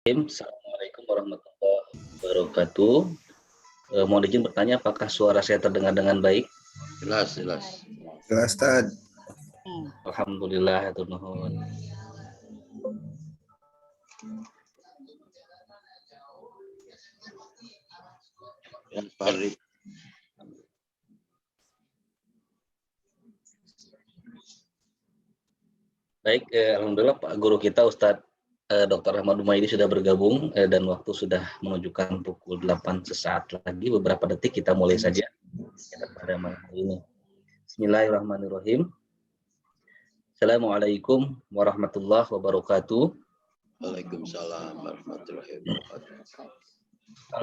Assalamualaikum warahmatullahi wabarakatuh. Mohon izin bertanya, apakah suara saya terdengar dengan baik? Jelas, jelas. Jelas, Tad. Alhamdulillah, hatur nuhun. Yang Farid. Baik, alhamdulillah Pak Guru kita Ustadz Dr. Ahmad Umaydi sudah bergabung dan waktu sudah menunjukkan pukul 8 sesaat lagi, beberapa detik kita mulai saja kita pada malam hari ini. Bismillahirrahmanirrahim. Assalamualaikum warahmatullahi wabarakatuh. Waalaikumsalam warahmatullahi wabarakatuh.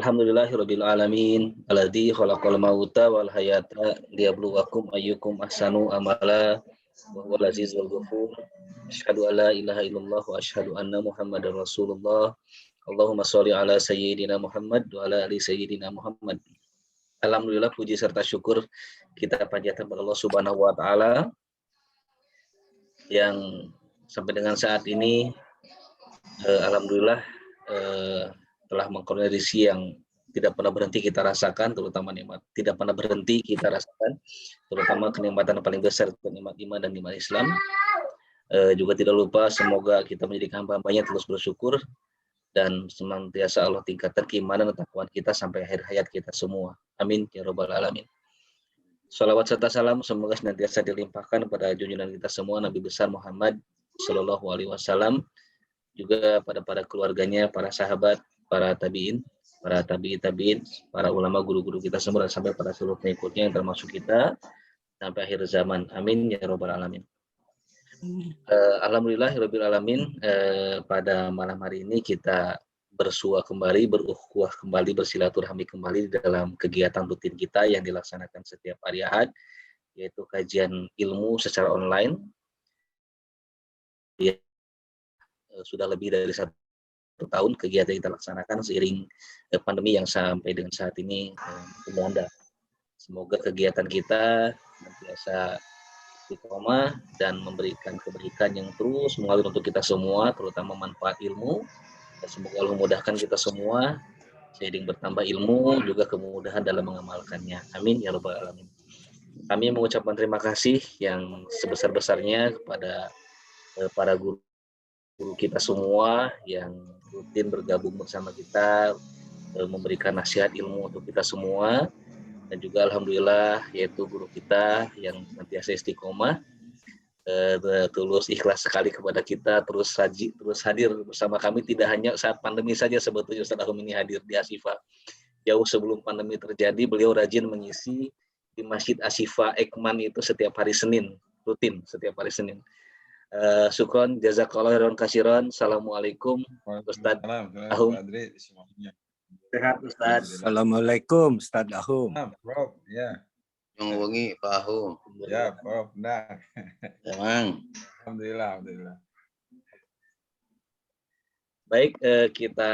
Alhamdulillahirabbil alamin alladzi khalaqal mauta wal hayata liyabluwakum ayyukum ahsanu amala wa huwal azizul ghafur. Asyhadu an la ilaha illallah wa asyhadu anna Muhammadar Rasulullah. Allahumma sholli ala sayyidina Muhammad wa ala ali sayyidina Muhammad. Alhamdulillah, puji serta syukur kita panjatkan kepada Allah Subhanahu wa taala yang sampai dengan saat ini alhamdulillah telah mengkurniai rezeki yang tidak pernah berhenti kita rasakan, terutama nikmat tidak pernah berhenti kita rasakan, terutama kenikmatan paling besar, nikmat iman dan nikmat Islam. Juga tidak lupa semoga kita menjadi hamba-hambanya terus bersyukur dan senantiasa Allah tingkatkan keimanan dan takwaan kita sampai akhir hayat kita semua. Amin ya rabbal alamin. Salawat serta salam semoga senantiasa dilimpahkan pada junjungan kita semua Nabi besar Muhammad sallallahu alaihi wasallam, juga pada keluarganya, para sahabat, para tabiin, para tabiin, para ulama, guru-guru kita semua, dan sampai pada seluruh pengikutnya yang termasuk kita sampai akhir zaman. Amin ya rabbal alamin. Alhamdulillahirabbil alamin. Pada malam hari ini kita bersua kembali, berukhuwah kembali, bersilaturahmi kembali dalam kegiatan rutin kita yang dilaksanakan setiap hari Ahad, yaitu kajian ilmu secara online. Sudah lebih dari 1 tahun kegiatan kita laksanakan seiring pandemi yang sampai dengan saat ini melanda. Semoga kegiatan kita biasa istiqomah dan memberikan kebaikan yang terus mengalir untuk kita semua, terutama manfaat ilmu. Dan semoga Allah memudahkan kita semua seiring bertambah ilmu juga kemudahan dalam mengamalkannya. Amin ya rabbal alamin. Kami mengucapkan terima kasih yang sebesar-besarnya kepada para guru kita semua yang rutin bergabung bersama kita, memberikan nasihat ilmu untuk kita semua, dan juga alhamdulillah yaitu guru kita yang senantiasa istiqomah, tulus ikhlas sekali kepada kita, terus hadir bersama kami, tidak hanya saat pandemi saja. Sebetulnya Ustaz Ahum ini hadir di Ashifa jauh sebelum pandemi terjadi. Beliau rajin mengisi di Masjid Ashifa Ekman itu setiap hari Senin, rutin setiap hari Senin. Syukron, jazakallah khairan katsiran. Assalamualaikum Ustaz Ahum. Sehat Ustaz. Assalamualaikum Ustaz Ahum. Prof, ya. Yang wengi Pak Ahum. Ya, Prof, benar. Emang. Alhamdulillah. Baik, kita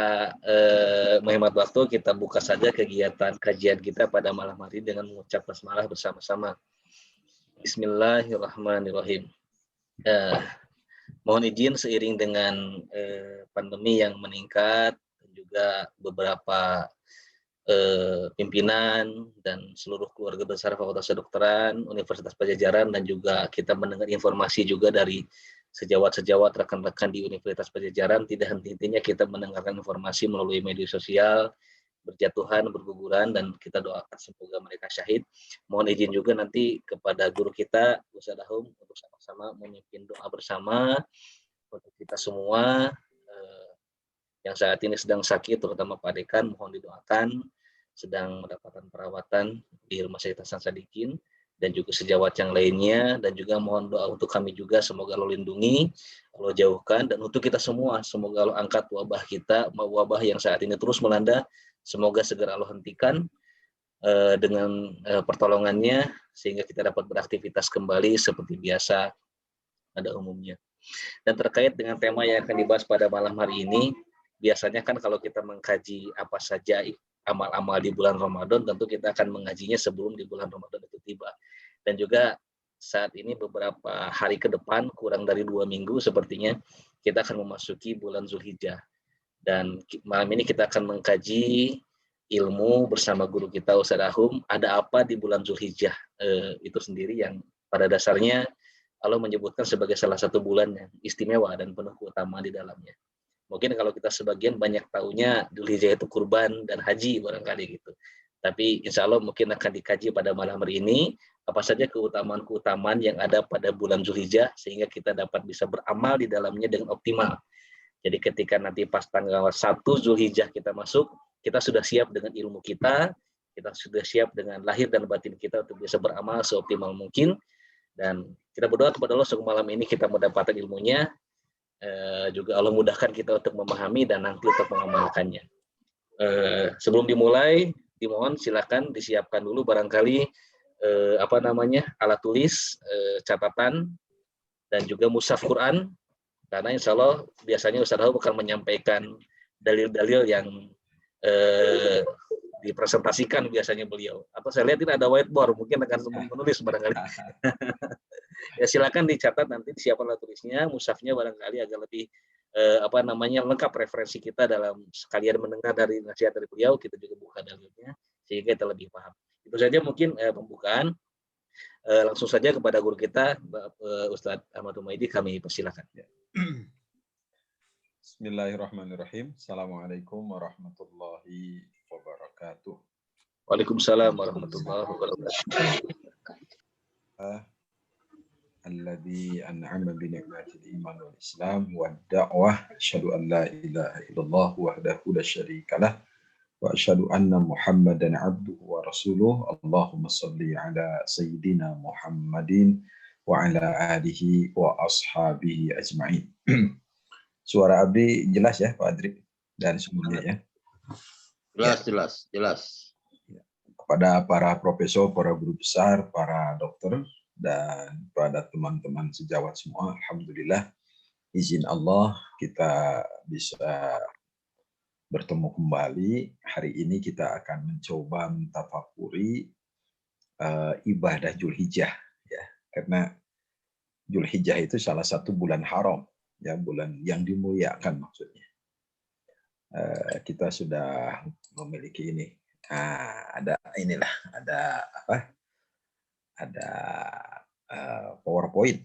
menghemat waktu, kita buka saja kegiatan kajian kita pada malam hari dengan mengucap basmalah bersama-sama. Bismillahirrahmanirrahim. Mohon izin seiring dengan pandemi yang meningkat, juga beberapa pimpinan dan seluruh keluarga besar Fakultas Kedokteran Universitas Padjadjaran, dan juga kita mendengar informasi juga dari sejawat-sejawat rekan-rekan di Universitas Padjadjaran, tidak henti-hentinya kita mendengarkan informasi melalui media sosial berjatuhan, berguguran, dan kita doakan semoga mereka syahid. Mohon izin juga nanti kepada guru kita Ustaz Ahum untuk sama-sama memimpin doa bersama untuk kita semua yang saat ini sedang sakit, terutama Pak Dekan, mohon didoakan sedang mendapatkan perawatan di Rumah Sakit Hasan Sadikin, dan juga sejawat yang lainnya, dan juga mohon doa untuk kami juga, semoga Allah lindungi, Allah jauhkan, dan untuk kita semua semoga Allah angkat wabah kita, wabah yang saat ini terus melanda, semoga segera Allah hentikan dengan pertolongannya, sehingga kita dapat beraktivitas kembali seperti biasa pada umumnya. Dan terkait dengan tema yang akan dibahas pada malam hari ini, biasanya kan kalau kita mengkaji apa saja amal-amal di bulan Ramadan, tentu kita akan mengajinya sebelum di bulan Ramadan itu tiba. Dan juga saat ini beberapa hari ke depan, kurang dari 2 minggu sepertinya, kita akan memasuki bulan Zulhijjah. Dan malam ini kita akan mengkaji ilmu bersama guru kita Ustaz Ahum, ada apa di bulan Zulhijjah itu sendiri yang pada dasarnya Allah menyebutkan sebagai salah satu bulan yang istimewa dan penuh keutamaan di dalamnya. Mungkin kalau kita sebagian banyak tahunya Dzulhijjah itu kurban dan haji barangkali gitu. Tapi insya Allah mungkin akan dikaji pada malam hari ini apa saja keutamaan-keutamaan yang ada pada bulan Dzulhijjah sehingga kita dapat bisa beramal di dalamnya dengan optimal. Jadi ketika nanti pas tanggal 1 Dzulhijjah kita masuk, kita sudah siap dengan ilmu kita sudah siap dengan lahir dan batin kita untuk bisa beramal seoptimal mungkin. Dan kita berdoa kepada Allah semoga malam ini kita mendapatkan ilmunya, juga Allah mudahkan kita untuk memahami dan nanti untuk mengamalkannya. Sebelum dimulai, dimohon silakan disiapkan dulu barangkali alat tulis, catatan, dan juga mushaf Quran, karena insya Allah biasanya Ustaz Ahum akan menyampaikan dalil-dalil yang dipresentasikan biasanya beliau. Atau saya lihat ini ada whiteboard, mungkin akan menulis barangkali. Ya silakan dicatat nanti siapa alat tulisnya, mushafnya barangkali agak lebih lengkap referensi kita dalam sekalian mendengar dari nasihat dari beliau, kita juga buka dalilnya sehingga kita lebih paham. Itu saja mungkin pembukaan. Langsung saja kepada guru kita Ustadz Ahmad Humaydi, kami persilakan. Bismillahirrahmanirrahim. Assalamualaikum warahmatullahi wabarakatuh. Waalaikumsalam warahmatullahi wabarakatuh. Alladzi an'ama bi ni'matil iman wal islam wad da'wah asyhadu an la ilaha illallah wahdahu la syarikalah wa asyhadu anna Muhammadan abduhu wa rasuluh. Allahumma shalli ala sayyidina Muhammadin wa ala alihi wa ashabihi ajma'in. Suara Abdi jelas ya Pak Adri dan semuanya ya. Jelas. Kepada para profesor, para guru besar, para dokter, dan pada teman-teman sejawat semua, alhamdulillah izin Allah kita bisa bertemu kembali. Hari ini kita akan mencoba mentafakuri ibadah Dzulhijjah ya, karena Dzulhijjah itu salah satu bulan haram ya, bulan yang dimuliakan maksudnya. Kita sudah memiliki ini. Ada PowerPoint.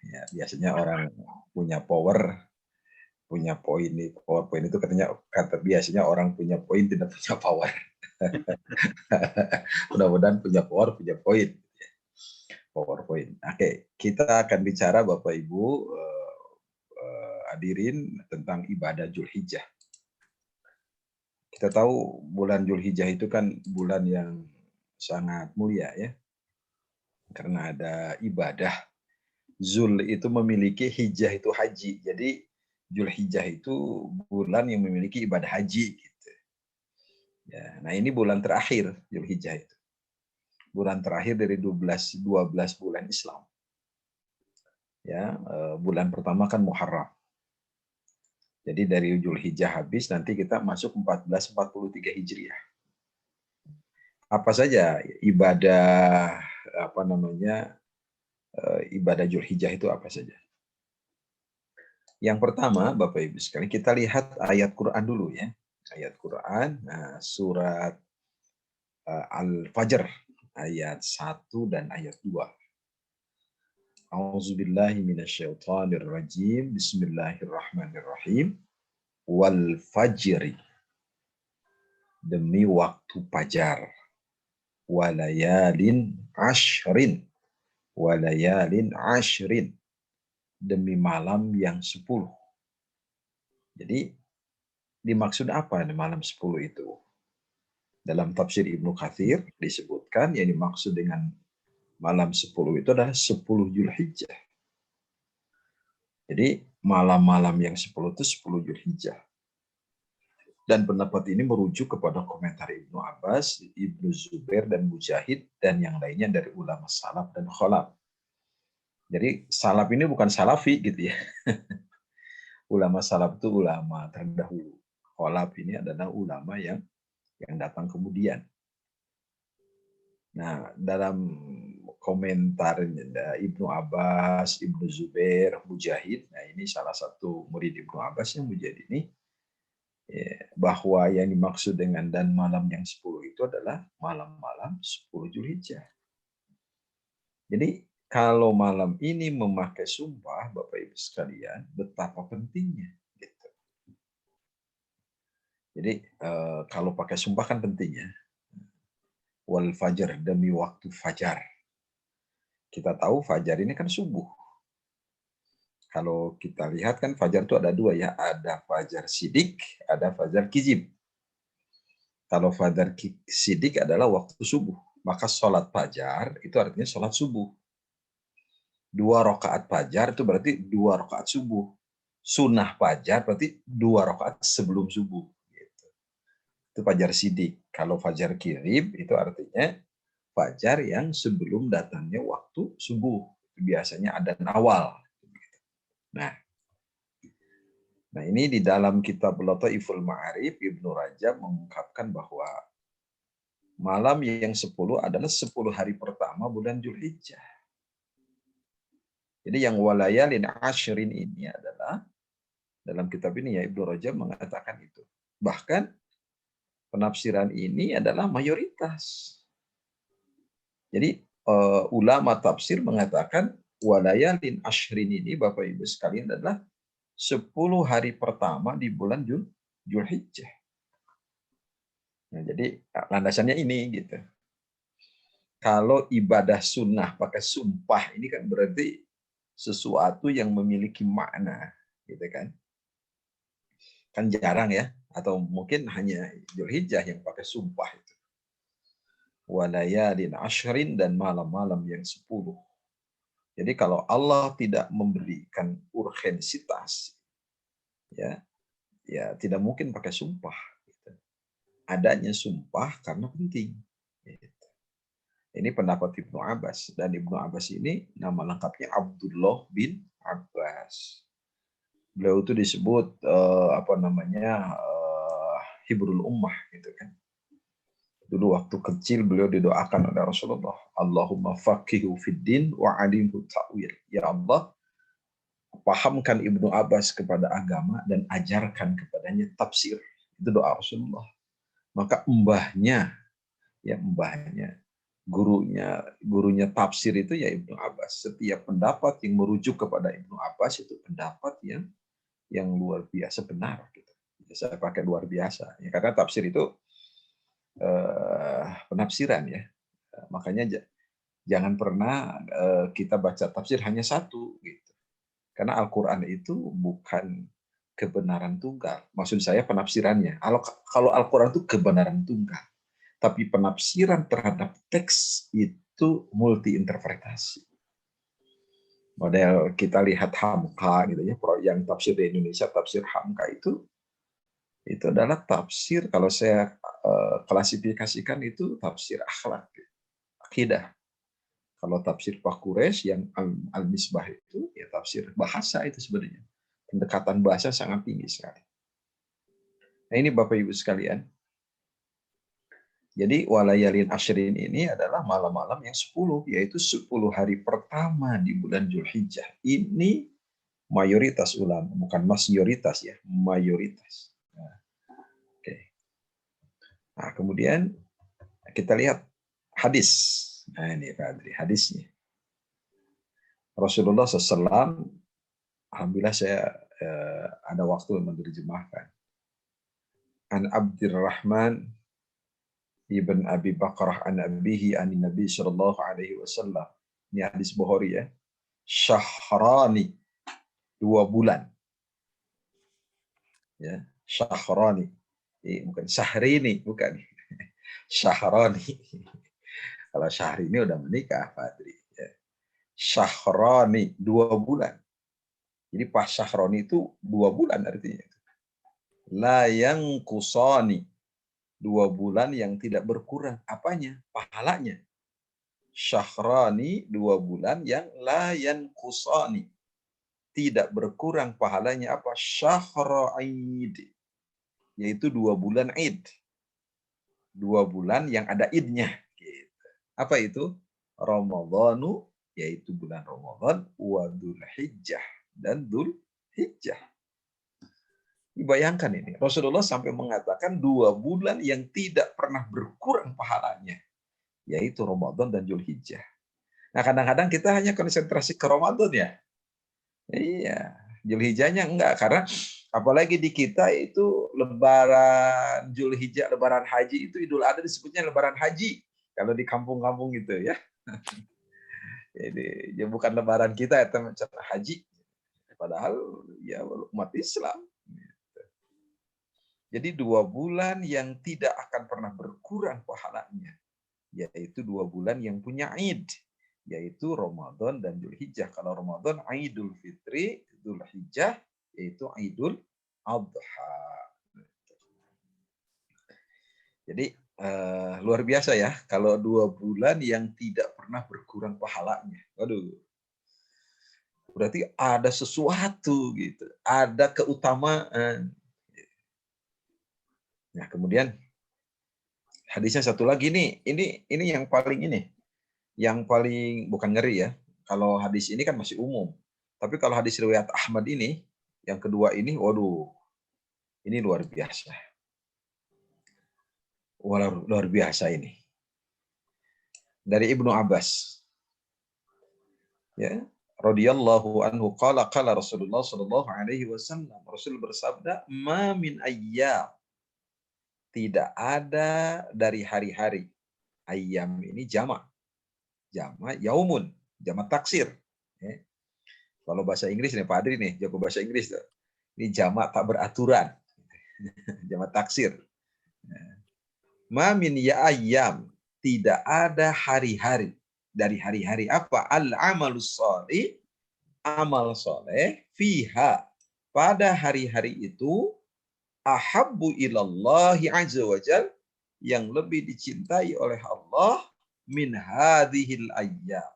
Ya, biasanya orang punya poin di PowerPoint itu biasanya orang punya poin tidak punya power. Mudah-mudahan punya power, punya poin. PowerPoint. Oke, kita akan bicara Bapak Ibu hadirin tentang ibadah Dzulhijjah. Kita tahu bulan Dzulhijjah itu kan bulan yang sangat mulia ya. Karena ada ibadah. Zul itu memiliki, hijjah itu haji. Jadi Dzulhijjah itu bulan yang memiliki ibadah haji gitu. Ya, nah ini bulan terakhir Dzulhijjah itu. Bulan terakhir dari 12 bulan Islam. Ya, bulan pertama kan Muharram. Jadi dari Dzulhijjah habis nanti kita masuk 1443 Hijriah. Apa saja ibadah ibadah Dzulhijjah itu apa saja? Yang pertama, Bapak Ibu sekalian, kita lihat ayat Quran dulu ya. Ayat Quran, surat Al-Fajr ayat 1 dan ayat 2. A'udzubillahi minasyaitonirrajim. Bismillahirrahmanirrahim. Wal fajri, demi waktu fajar. Walayalin ashrin, demi malam yang 10. Jadi dimaksud apa malam 10 itu? Dalam tafsir Ibnu Katsir disebutkan yang dimaksud dengan malam 10 itu adalah 10 Dzulhijjah. Jadi malam-malam yang 10 itu 10 Dzulhijjah. Dan pendapat ini merujuk kepada komentar Ibnu Abbas, Ibnu Zubair, dan Mujahid, dan yang lainnya dari ulama salaf dan khalaf. Jadi salaf ini bukan salafi gitu ya. Ulama salaf itu ulama terdahulu. Khalaf ini adalah ulama yang datang kemudian. Nah, dalam komentar Ibnu Abbas, Ibnu Zubair, Mujahid, nah ini salah satu murid Ibnu Abbas yang Mujahid ini, Ya, bahwa yang dimaksud dengan dan malam yang 10 itu adalah malam-malam 10 Zulhijjah. Jadi kalau malam ini memakai sumpah, Bapak Ibu sekalian, betapa pentingnya. Gitu. Jadi kalau pakai sumpah kan pentingnya. Wal fajar, demi waktu fajar. Kita tahu fajar ini kan subuh. Kalau kita lihat kan fajar itu ada dua ya, ada fajar sidik, ada fajar kizib. Kalau fajar sidik adalah waktu subuh, maka sholat fajar itu artinya sholat subuh. 2 rakaat fajar itu berarti 2 rakaat subuh. Sunnah fajar berarti 2 rakaat sebelum subuh. Gitu. Itu fajar sidik. Kalau fajar kizib itu artinya fajar yang sebelum datangnya waktu subuh. Biasanya adzan awal. Nah, ini di dalam kitab Lataiful Ma'arif, Ibnu Rajab mengungkapkan bahwa malam yang 10 adalah 10 hari pertama bulan Zulhijjah. Jadi yang walayalin ashrin ini adalah, dalam kitab ini ya Ibnu Rajab mengatakan itu. Bahkan penafsiran ini adalah mayoritas. Jadi ulama tafsir mengatakan walayalin ashrin ini Bapak Ibu sekalian adalah 10 hari pertama di bulan Zulhijjah. Nah, jadi landasannya ini gitu. Kalau ibadah sunnah pakai sumpah ini kan berarti sesuatu yang memiliki makna, gitu kan? Kan jarang ya, atau mungkin hanya Zulhijjah yang pakai sumpah itu. Walayalin ashrin dan malam-malam yang 10. Jadi kalau Allah tidak memberikan urgensitas, ya tidak mungkin pakai sumpah. Gitu. Adanya sumpah karena penting. Gitu. Ini pendapat Ibnu Abbas. Dan Ibnu Abbas ini nama lengkapnya Abdullah bin Abbas. Beliau itu disebut Hibrul Ummah gitu kan. Dulu waktu kecil beliau didoakan oleh Rasulullah, Allahumma faqihu fiddin wa alimhu ta'wil. Ya Allah, pahamkan Ibnu Abbas kepada agama dan ajarkan kepadanya tafsir. Itu doa Rasulullah. Maka mbahnya, gurunya tafsir itu ya Ibnu Abbas. Setiap pendapat yang merujuk kepada Ibnu Abbas itu pendapat yang luar biasa benar. Gitu. Saya pakai luar biasa. Ya, karena tafsir itu penafsiran ya. Makanya jangan pernah kita baca tafsir hanya satu. Gitu. Karena Al-Quran itu bukan kebenaran tunggal. Maksud saya penafsirannya. Kalau Al-Quran itu kebenaran tunggal. Tapi penafsiran terhadap teks itu multi interpretasi. Model kita lihat Hamka gitu ya, yang tafsir di Indonesia, tafsir Hamka itu adalah tafsir, kalau saya klasifikasikan itu tafsir akhlak, akidah. Kalau tafsir Pak Quraisy yang Al-Misbah itu ya tafsir bahasa itu sebenarnya. Pendekatan bahasa sangat tinggi sekali. Nah ini Bapak Ibu sekalian. Jadi walayalin ashrin ini adalah malam-malam yang 10, yaitu 10 hari pertama di bulan Zulhijjah. Ini mayoritas ulama, bukan mayoritas ya, mayoritas. Nah, oke. Nah, kemudian kita lihat hadis. Nah ini Pak Adri, hadisnya. Rasulullah SAW, alhamdulillah saya ada waktu menerjemahkan. An Abdurrahman ibn Abi Bakrah an abihi an Nabi sallallahu alaihi wasallam. Ini hadis Bukhari ya. Syahrani, 2 bulan. Ya, syahrani. Bukan syahrini, bukan. Syahrani. Kalau syahrini udah menikah, Fadri. Ya. Syahrani, 2 bulan. Jadi pas syahrani itu 2 bulan artinya. La yang kusani. 2 bulan yang tidak berkurang. Apanya? Pahalanya. Syahrani, 2 bulan yang la yanqusani. Tidak berkurang pahalanya apa? Syahra Id. Yaitu 2 bulan Id. 2 bulan yang ada idnya. Gitu. Apa itu? Ramadhanu, yaitu bulan Ramadan, wa Dzulhijjah dan Dzulhijjah. Bayangkan ini, Rasulullah sampai mengatakan 2 bulan yang tidak pernah berkurang pahalanya, yaitu Ramadan dan Zulhijjah. Nah, kadang-kadang kita hanya konsentrasi ke Ramadan ya. Iya, Zulhijjahnya enggak, karena apalagi di kita itu Lebaran Zulhijjah, Lebaran Haji itu Idul Adha disebutnya Lebaran Haji kalau di kampung-kampung gitu ya. Jadi ya bukan Lebaran kita ya teman haji, padahal ya umat Islam. Jadi 2 bulan yang tidak akan pernah berkurang pahalanya, yaitu 2 bulan yang punya Id, yaitu Ramadan dan Zulhijjah. Kalau Ramadan Idul Fitri, Zulhijjah yaitu Idul Adha. Jadi luar biasa ya kalau 2 bulan yang tidak pernah berkurang pahalanya. Waduh, berarti ada sesuatu gitu, ada keutamaan. Nah, kemudian hadisnya satu lagi nih, ini yang paling bukan ngeri ya. Kalau hadis ini kan masih umum. Tapi kalau hadis riwayat Ahmad ini, yang kedua ini, waduh, ini luar biasa. Luar biasa ini. Dari Ibnu Abbas. Ya, radhiyallahu anhu qala Rasulullah sallallahu alaihi wasallam. Rasul bersabda, "Ma min ayyam." Tidak ada dari hari-hari. Ayyam ini jamak. Jamak yaumun, jamak taksir. Ya. Kalau bahasa Inggris nih Pak Adri nih, jago bahasa Inggris tuh. Ini jamak tak beraturan. Jamak taksir. Ma min ya ayyam, tidak ada hari-hari. Dari hari-hari apa? Al-amalus shalih, amal soleh, fiha. Pada hari-hari itu, ahabbu ilallahi azza wa jal, yang lebih dicintai oleh Allah min hadhil ayyam,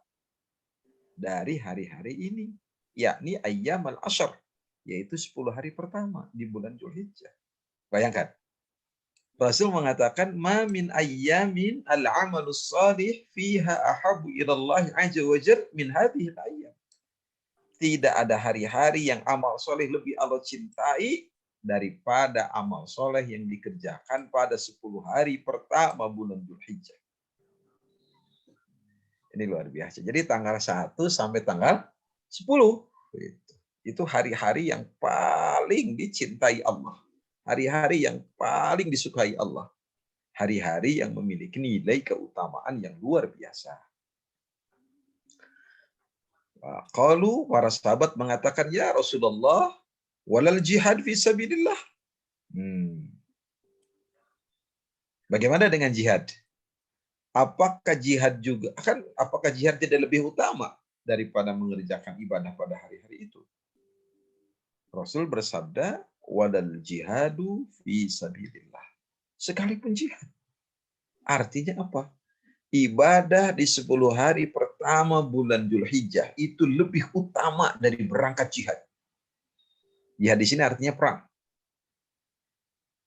dari hari-hari ini, yakni ayyam al-ashr, yaitu 10 hari pertama di bulan Zulhijjah. Bayangkan, Rasul mengatakan ma min ayyamin al-amalus salih fiha ahabbu ilallahi azza wa jal min hadhil ayyam. Tidak ada hari-hari yang amal soleh lebih Allah cintai daripada amal soleh yang dikerjakan pada 10 hari pertama bulan Dzulhijjah. Ini luar biasa. Jadi tanggal 1 sampai tanggal 10. Itu hari-hari yang paling dicintai Allah. Hari-hari yang paling disukai Allah. Hari-hari yang memiliki nilai keutamaan yang luar biasa. Qalu, para sahabat mengatakan, ya Rasulullah, walal jihad fi sabilillah. Bagaimana dengan jihad? Apakah jihad juga apakah jihad tidak lebih utama daripada mengerjakan ibadah pada hari-hari itu? Rasul bersabda, wadal jihadu fi sabilillah. Sekalipun jihad. Artinya apa? Ibadah di 10 hari pertama bulan Dzulhijjah itu lebih utama dari berangkat jihad. Jihad di sini artinya perang.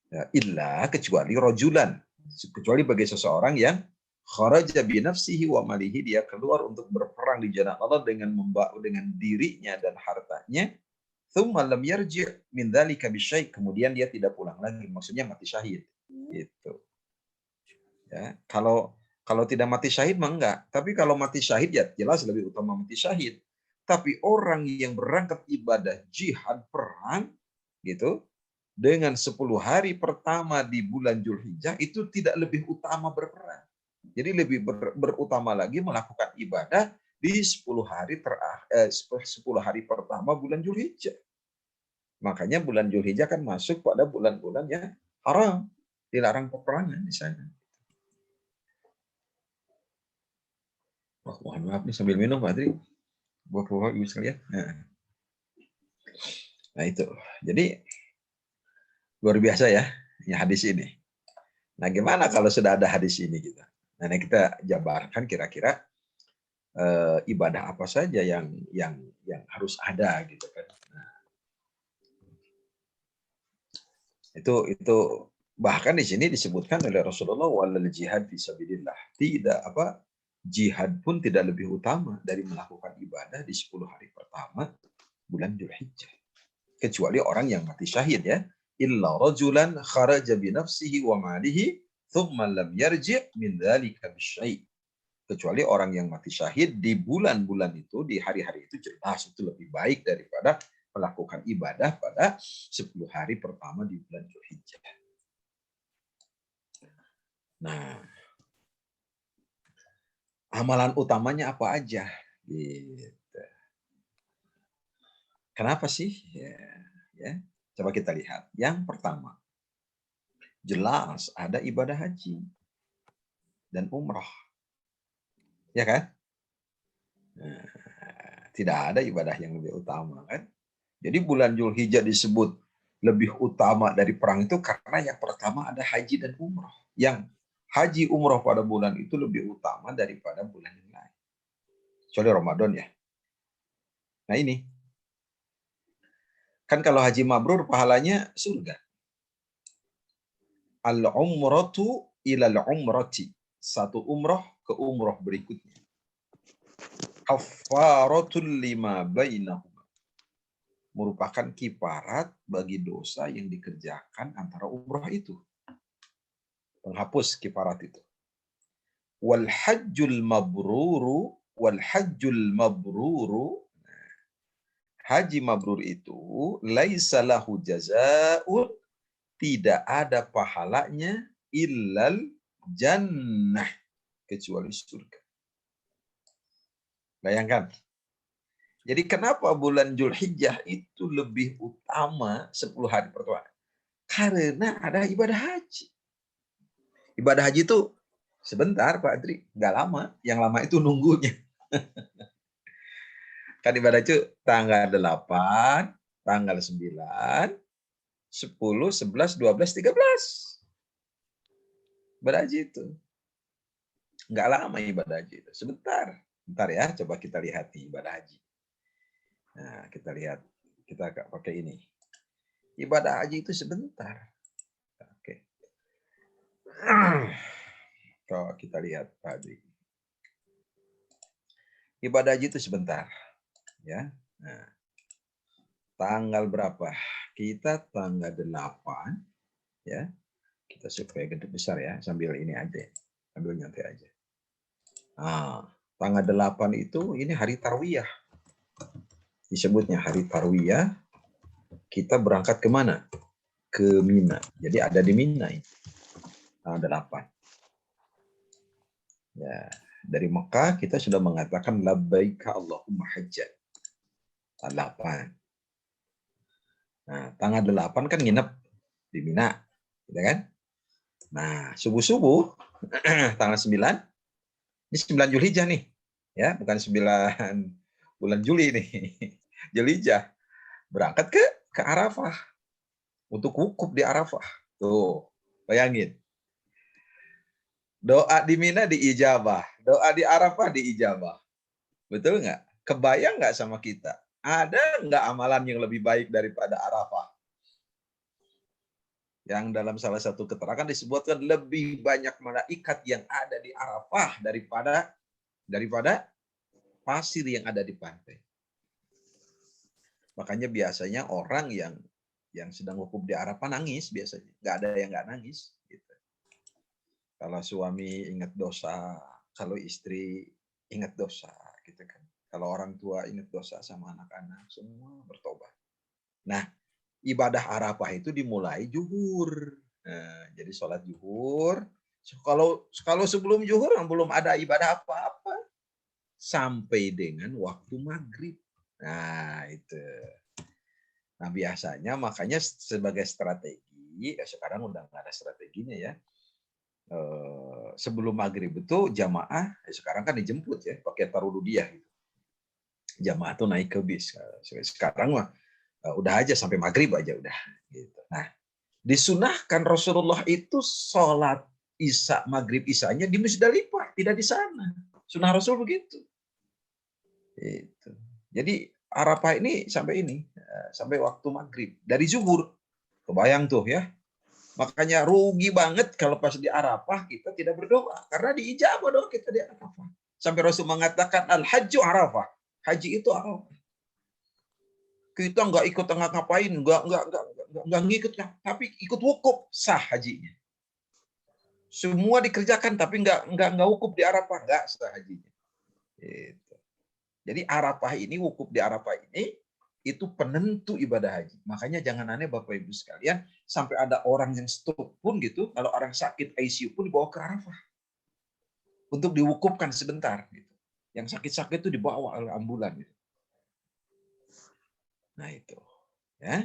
Ya, illa kecuali rojulan. Kecuali bagi seseorang yang kharaja bi nafsihi wa malihi, dia keluar untuk berperang di jalan Allah dengan dirinya dan hartanya. Tsumma lam yarji' min dzalika bisyai', kemudian dia tidak pulang lagi, maksudnya mati syahid. Gitu. Ya, kalau tidak mati syahid mah enggak, tapi kalau mati syahid ya jelas lebih utama mati syahid. Tapi orang yang berangkat ibadah jihad perang gitu dengan 10 hari pertama di bulan Dzulhijjah itu tidak lebih utama berperang. Jadi lebih berutama lagi melakukan ibadah di 10 hari 10 hari pertama bulan Dzulhijjah. Makanya bulan Dzulhijjah kan masuk pada bulan-bulan yang haram, dilarang peperangan di sana. Mohon maaf nih sambil minum Pak Adri. Bapak Ibu sekalian. Nah itu. Jadi luar biasa ya hadis ini. Nah gimana kalau sudah ada hadis ini kita? Nah kita jabarkan kira-kira ibadah apa saja yang harus ada gitu kan. Nah, itu bahkan di sini disebutkan oleh Rasulullah walal jihad fisabilillah. Jihad pun tidak lebih utama dari melakukan ibadah di 10 hari pertama bulan Dzulhijjah. Kecuali orang yang mati syahid ya. illa rajulan kharaja bi nafsihi wa malihi thumma lam yarji' min dzalika bisyai'. Kecuali orang yang mati syahid di bulan-bulan itu, di hari-hari itu, jelas itu lebih baik daripada melakukan ibadah pada 10 hari pertama di bulan Dzulhijjah. Nah, amalan utamanya apa aja? Gitu. Kenapa sih? Ya. Coba kita lihat. Yang pertama, jelas ada ibadah haji dan umrah. Ya kan? Nah, tidak ada ibadah yang lebih utama kan? Jadi bulan Dzulhijjah disebut lebih utama dari perang itu karena yang pertama ada haji dan umrah. Yang haji umrah pada bulan itu lebih utama daripada bulan yang lain. Kecuali Ramadan ya. Nah ini. Kan kalau haji mabrur pahalanya surga. Al-umratu ilal umrati. Satu umrah ke umrah berikutnya. Kafaratul lima bainahuma. Merupakan kifarat bagi dosa yang dikerjakan antara umrah itu. Penghapus kifarat itu. Wal hajjul mabruru. Haji mabrur itu laisa lahu jazaa'un, tidak ada pahalanya illal jannah, kecuali surga. Bayangkan. Jadi kenapa bulan Dzulhijjah itu lebih utama 10 hari pertama? Karena ada ibadah haji. Ibadah haji itu sebentar Pak Adri, nggak lama. Yang lama itu nunggunya. Kan ibadah itu tanggal 8, tanggal 9, 10, 11, 12, 13. Ibadah haji itu. Nggak lama ibadah haji itu. Sebentar. Bentar ya, coba kita lihat nih ibadah haji. Nah, kita lihat. Kita pakai ini. Ibadah haji itu sebentar. Oke. Kalau kita lihat tadi. Ibadah haji itu sebentar. Ya. Nah, tanggal berapa? Kita tanggal 8. Ya. Kita supaya gede besar ya. Sambil ini aja. Sambil nyantai aja. Nah, tanggal 8 itu ini hari Tarwiyah. Disebutnya hari Tarwiyah. Kita berangkat ke mana? Ke Mina. Jadi ada di Mina ini. Tanggal 8. Ya, dari Mekah kita sudah mengatakan labbaika Allahumma hajjan. Tanggal 8. Nah, tanggal 8 kan nginep di Mina, gitu kan? Nah, subuh-subuh tanggal 9. Ini 9 Dzulhijjah nih. Ya, bukan 9 bulan Juli nih. Dzulhijjah. Berangkat ke Arafah. Untuk wukuf di Arafah. Tuh, bayangin. Doa di Mina diijabah. Doa di Arafah diijabah. Betul nggak? Kebayang nggak sama kita? Ada nggak amalan yang lebih baik daripada Arafah? Yang dalam salah satu keterangan disebutkan lebih banyak malaikat yang ada di Arafah daripada pasir yang ada di pantai. Makanya biasanya orang yang sedang wukuf di Arafah nangis biasanya. Nggak ada yang nggak nangis. Gitu. Kalau suami ingat dosa, kalau istri ingat dosa, gitu kan. Kalau orang tua ingat dosa sama anak-anak, semua bertobat. Nah, ibadah Arafah itu dimulai zuhur. Nah, jadi sholat zuhur. Kalau sebelum zuhur belum ada ibadah apa-apa sampai dengan waktu maghrib. Nah, itu. Nah, biasanya makanya sebagai strategi, sekarang udah nggak ada strateginya ya. Sebelum maghrib itu jamaah, sekarang kan dijemput ya, pakai tarududiah gitu. Jamaah tuh naik ke bis. Sekarang mah udah aja sampai maghrib aja udah. Gitu. Nah, disunahkan Rasulullah itu sholat isya maghrib isyanya di Musdalifah, tidak di sana. Sunnah Rasul begitu. Gitu. Jadi Arafah ini sampai waktu maghrib dari zuhur. Kebayang tuh ya. Makanya rugi banget kalau pas di Arafah kita tidak berdoa karena diijabah doa kita di Arafah. Sampai Rasul mengatakan al-hajju Arafah. Haji itu Arafah. Kita nggak ikut ngapain, nggak nggak ngikut, tapi ikut wukuf, sah hajinya. Semua dikerjakan tapi nggak wukuf di Arafah, nggak sah hajinya. Gitu. Jadi Arafah ini, wukuf di Arafah ini itu penentu ibadah haji. Makanya jangan aneh Bapak Ibu sekalian, sampai ada orang yang stroke pun gitu, kalau orang sakit ICU pun dibawa ke Arafah untuk diwukufkan sebentar. Gitu. Yang sakit-sakit itu dibawa oleh ambulan. Gitu. Nah itu, ya.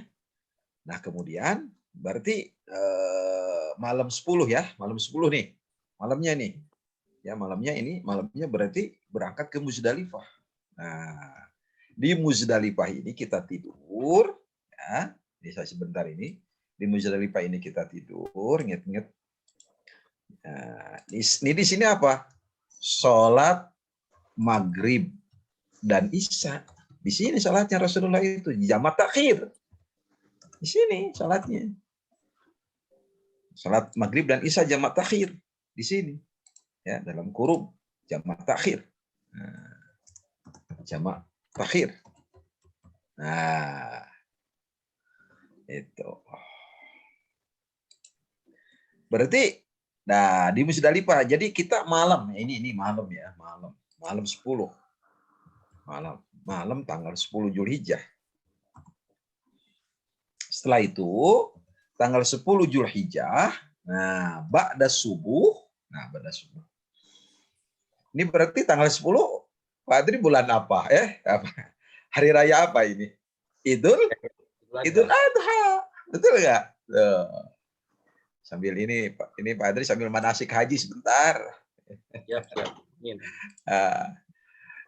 Nah kemudian berarti malam 10 ya, malam 10 nih, malamnya nih, ya malamnya berarti berangkat ke Muzdalifah. Nah di Muzdalifah ini kita tidur, ya, bisa sebentar ini di Muzdalifah ini kita tidur, ingat-ingat. Nah, ini di sini apa? Sholat maghrib dan isya. Di sini sholatnya Rasulullah itu jamak takhir. Di sini sholatnya. Sholat maghrib dan isya jamak takhir. Di sini. Ya, dalam kurung jamak takhir. Nah, jamak takhir. Nah, itu. Berarti, nah di Musdalifah. Jadi kita malam. Ini malam ya, malam. Malam 10. Malam tanggal 10 Zulhijjah. Setelah itu, tanggal 10 Zulhijjah, nah, ba'da subuh. Ini berarti tanggal 10, Pak Adri bulan apa? Hari raya apa ini? Idul Adha. Betul nggak? Sambil ini Pak Adri sambil manasik haji sebentar. Siap.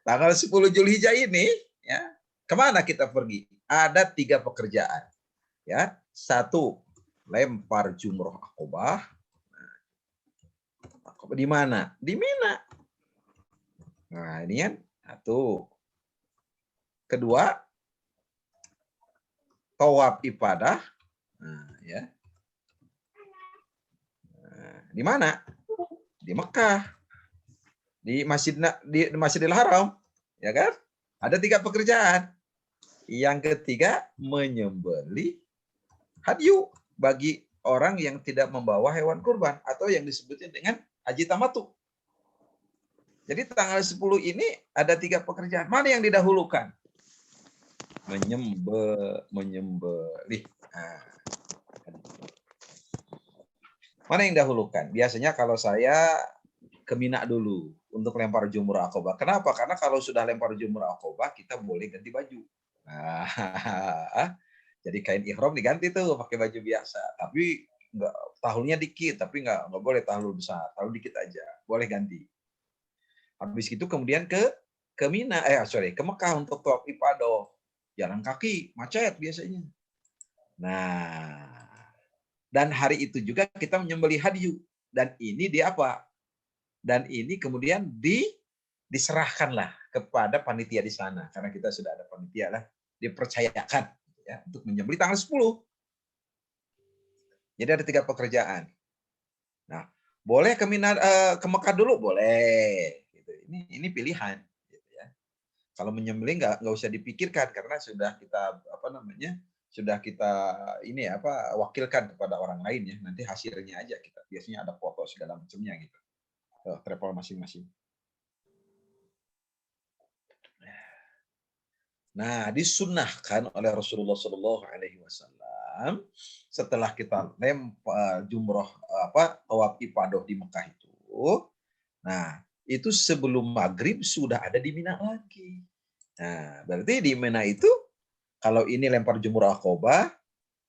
Tanggal 10 Zulhijjah ini, ya, kemana kita pergi? Ada 3 pekerjaan. Ya, 1, lempar jumroh akobah. Di mana? Di Mina. Nah, ini kan 1. Kedua, tawaf ibadah. Nah, ya. Nah, di mana? Di Mekah. Di Masjidil Haram, ya kan? Ada 3 pekerjaan. Yang ketiga, menyembelih hadyu bagi orang yang tidak membawa hewan kurban atau yang disebutnya dengan haji tamattu. Jadi tanggal 10 ini ada 3 pekerjaan. Mana yang didahulukan? Menyembelih. Nah. Mana yang dahulukan? Biasanya kalau saya ke Mina dulu untuk lempar jumrah akobah. Kenapa? Karena kalau sudah lempar jumrah akobah, kita boleh ganti baju. Nah, jadi kain ihram diganti tuh pakai baju biasa. Tapi nggak, tahlulnya dikit, tapi nggak boleh tahlul besar. Tahlul dikit aja, boleh ganti. Habis itu kemudian ke Mina, ke Mekah untuk tawaf ifadah. Jalan kaki, macet biasanya. Nah, dan hari itu juga kita menyembelih hadyu. Dan ini di apa? Dan ini kemudian diserahkanlah kepada panitia di sana. Karena kita sudah ada panitia lah. Dipercayakan ya, untuk menyembelih tanggal 10. Jadi ada 3 pekerjaan. Nah, boleh ke Mekah dulu? Boleh. Gitu. Ini pilihan. Gitu ya. Kalau menyembelih nggak usah dipikirkan karena sudah kita sudah kita wakilkan kepada orang lain ya. Nanti hasilnya aja kita. Biasanya ada foto segala macamnya gitu. Travel masing-masing. Nah, disunnahkan oleh Rasulullah SAW setelah kita lempar jumroh tawaf ifadah di Mekah itu. Nah, itu sebelum maghrib sudah ada di Mina lagi. Nah, berarti di Mina itu kalau ini lempar jumroh akobah,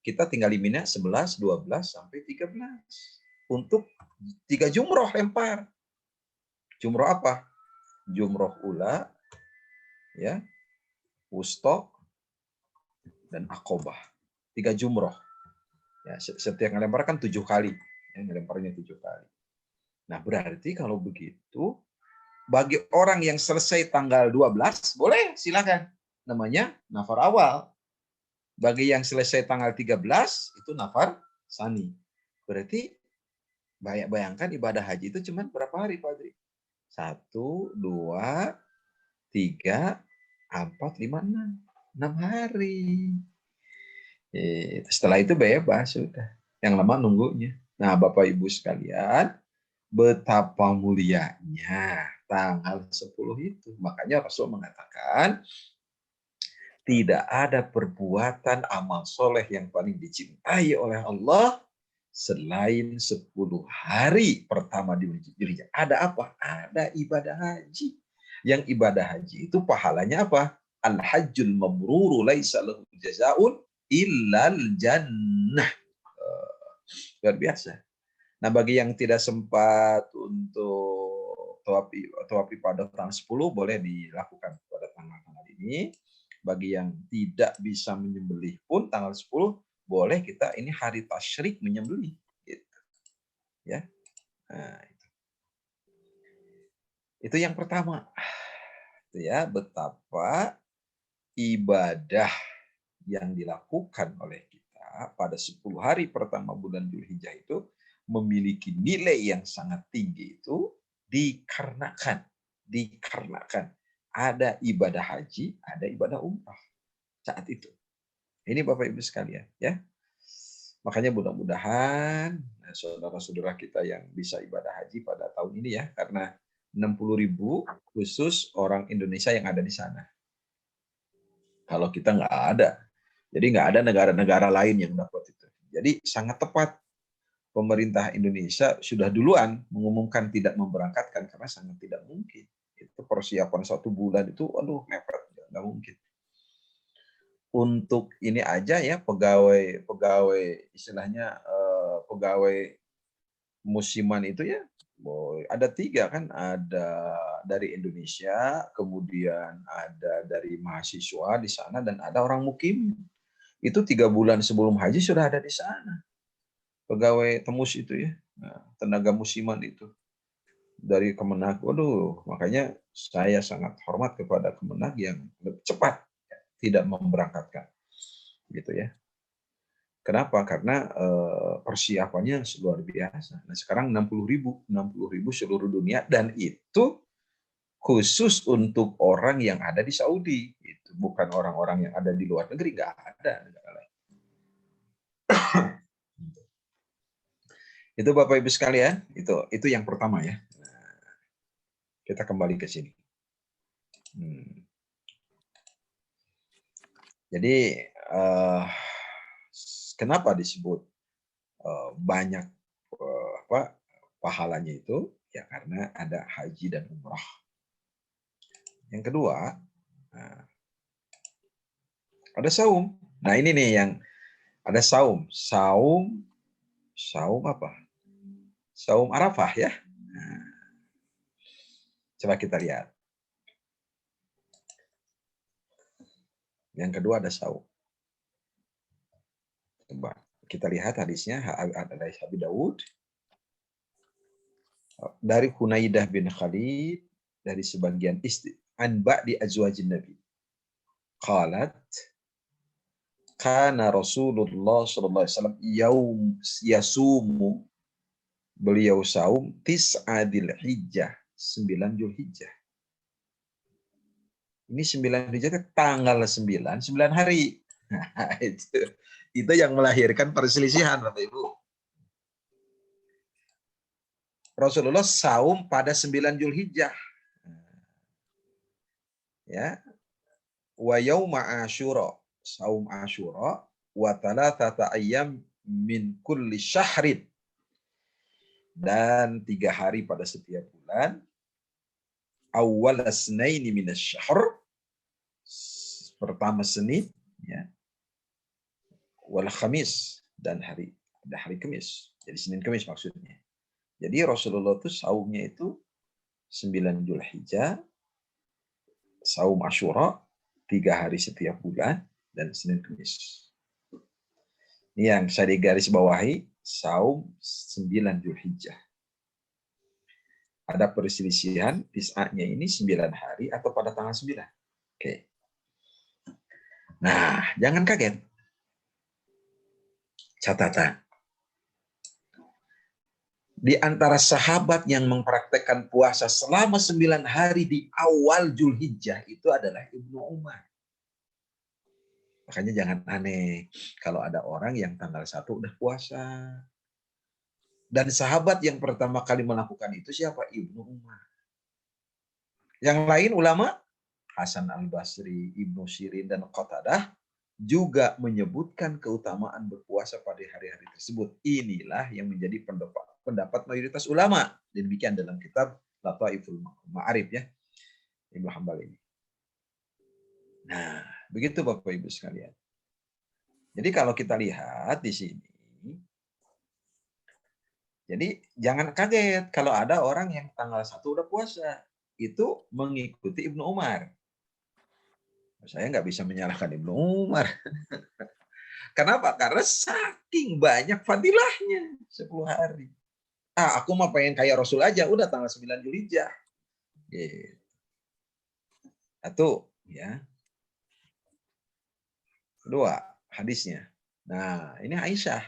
kita tinggal di Mina 11, 12 sampai 13 untuk 3 jumroh lempar. Jumroh apa? Jumroh ula, ya, wusta, dan akobah. 3 jumroh. Ya, setiap ngelempar kan 7 kali. Ya, ngelemparnya 7 kali. Nah, berarti kalau begitu, bagi orang yang selesai tanggal 12, boleh, silakan. Namanya nafar awal. Bagi yang selesai tanggal 13, itu nafar sani. Berarti, bayangkan ibadah haji itu cuma berapa hari, Pak Adri? 1, 2, 3, 4, 5, 6. 6 hari. Setelah itu bebas sudah. Yang lama nunggunya. Nah, Bapak Ibu sekalian, betapa mulianya tanggal 10 itu. Makanya Rasul mengatakan, tidak ada perbuatan amal soleh yang paling dicintai oleh Allah selain 10 hari pertama di Zulhijjah. Ada apa? Ada ibadah haji. Yang ibadah haji itu pahalanya apa? Al-hajjul mabruru laisa lahu jazaun illal jannah. Luar biasa. Nah, bagi yang tidak sempat untuk tawafi pada tanggal 10 boleh dilakukan pada tanggal ini. Bagi yang tidak bisa menyembelih pun tanggal 10 boleh kita ini hari tasyrik menyembelih gitu. Ya. Nah, itu yang pertama. Itu ya, betapa ibadah yang dilakukan oleh kita pada 10 hari pertama bulan Dzulhijjah itu memiliki nilai yang sangat tinggi itu dikarenakan ada ibadah haji, ada ibadah umrah saat itu. Ini Bapak Ibu sekalian ya. Makanya mudah-mudahan saudara-saudara kita yang bisa ibadah haji pada tahun ini ya, karena 60.000 khusus orang Indonesia yang ada di sana. Kalau kita nggak ada, jadi nggak ada negara-negara lain yang dapat itu. Jadi sangat tepat pemerintah Indonesia sudah duluan mengumumkan tidak memberangkatkan karena sangat tidak mungkin. Itu persiapan 1 bulan itu, aduh mepet, nggak mungkin. Untuk ini aja ya pegawai istilahnya pegawai musiman itu ya, ada 3 kan, ada dari Indonesia, kemudian ada dari mahasiswa di sana dan ada orang mukim. Itu 3 bulan sebelum haji sudah ada di sana. Pegawai temus itu ya, tenaga musiman itu dari Kemenag. Waduh, makanya saya sangat hormat kepada Kemenag yang lebih cepat tidak memberangkatkan, gitu ya. Kenapa? Karena persiapannya luar biasa. Nah, sekarang 60.000 seluruh dunia dan itu khusus untuk orang yang ada di Saudi. Itu bukan orang-orang yang ada di luar negeri, nggak ada negara lain. Itu Bapak Ibu sekalian, itu yang pertama ya. Nah, kita kembali ke sini. Jadi kenapa disebut banyak pahalanya itu? Ya karena ada haji dan umrah. Yang kedua, ada saum. Nah ini nih yang ada saum. Saum apa? Saum Arafah ya. Nah, coba kita lihat. Yang kedua ada saum. Coba kita lihat hadisnya, ada dari Abi Daud, dari Hunaidah bin Khalid, dari sebagian istri, anba di azwajin Nabi. Qalat, kana Rasulullah sallallahu alaihi wasallam yasumu, beliau saum tis'adil hijjah, 9 Zulhijjah. Ini 9 Zulhijjah tanggal 9 hari. Nah, itu yang melahirkan perselisihan Bapak Ibu. Rasulullah saum pada 9 Zulhijjah. Ya. Wa yauma Asyura, saum Asyura, wa thalathata ayyam min kulli syahrin. Dan 3 hari pada setiap bulan. Awwal asnaini minasyahr, pertama Senin ya. Wal Khamis, dan ada hari Kamis. Jadi Senin Kamis maksudnya. Jadi Rasulullah itu saumnya itu 9 Zulhijjah, saum Asyura 3 hari setiap bulan, dan Senin Kamis. Ini yang saya digarisbawahi, saum 9 Zulhijjah. Ada perselisihan, tis'anya ini 9 hari atau pada tanggal 9. Oke. Nah, jangan kaget. Catatan. Di antara sahabat yang mempraktekkan puasa selama 9 hari di awal Zulhijjah itu adalah Ibnu Umar. Makanya jangan aneh kalau ada orang yang tanggal 1 udah puasa. Dan sahabat yang pertama kali melakukan itu siapa? Ibnu Umar. Yang lain ulama, Hasan al-Basri, Ibnu Sirin, dan Qatadah juga menyebutkan keutamaan berpuasa pada hari-hari tersebut. Inilah yang menjadi pendapat mayoritas ulama. Demikian dalam kitab Lataiful Ma'arif ya, Ibnu Hanbal ini. Nah, begitu Bapak Ibu sekalian. Jadi kalau kita lihat di sini, jadi jangan kaget kalau ada orang yang tanggal 1 udah puasa. Itu mengikuti Ibnu Umar. Saya nggak bisa menyalahkan Ibnu Umar. Kenapa? Karena saking banyak fadilahnya 10 hari. Aku mah pengen kayak Rasul aja, udah tanggal 9 Dzulhijjah. Gitu. Satu, ya. Kedua, hadisnya. Nah, ini Aisyah.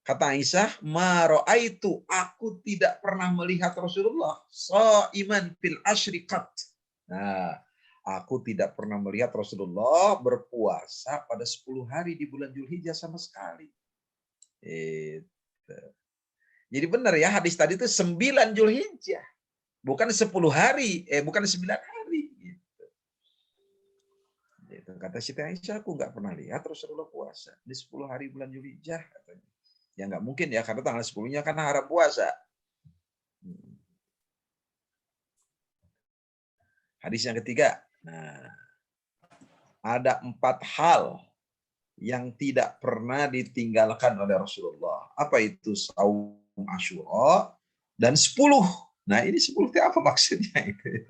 Kata Aisyah, "Ma ra'aitu, aku tidak pernah melihat Rasulullah sha'iman fil asyriqat." Nah, aku tidak pernah melihat Rasulullah berpuasa pada 10 hari di bulan Dzulhijjah sama sekali. Jadi benar ya, hadis tadi itu 9 Dzulhijjah. Bukan 10 hari, bukan 9 hari. Gitu. Kata Siti Aisyah, aku nggak pernah lihat Rasulullah puasa di 10 hari bulan Dzulhijjah. Katanya. Ya nggak mungkin ya, karena tanggal 10-nya kan haram puasa. Hadis yang ketiga. Nah, ada 4 hal yang tidak pernah ditinggalkan oleh Rasulullah. Apa itu? Saum Asyura dan 10. Nah, ini 10 itu apa maksudnya itu?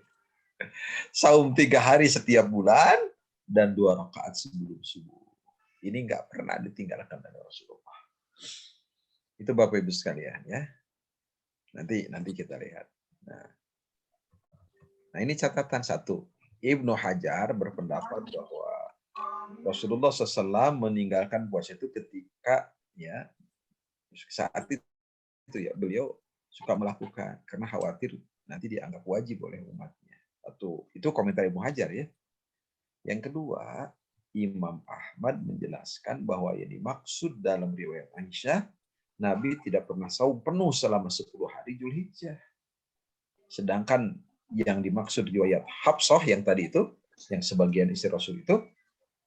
Saum 3 hari setiap bulan dan 2 rakaat sebelum subuh. Ini nggak pernah ditinggalkan oleh Rasulullah. Itu Bapak Ibu sekalian ya. Nanti kita lihat. Nah, ini catatan satu. Ibnu Hajar berpendapat bahwa Rasulullah SAW meninggalkan puasa itu ketika ya saat itu ya beliau suka melakukan karena khawatir nanti dianggap wajib oleh umatnya. Itu komentar Ibnu Hajar ya. Yang kedua, Imam Ahmad menjelaskan bahwa yang dimaksud dalam riwayat Aisyah, Nabi tidak pernah saum penuh selama 10 hari Dzulhijjah. Sedangkan yang dimaksud riwayat Hafsah yang tadi itu, yang sebagian istri Rasul itu,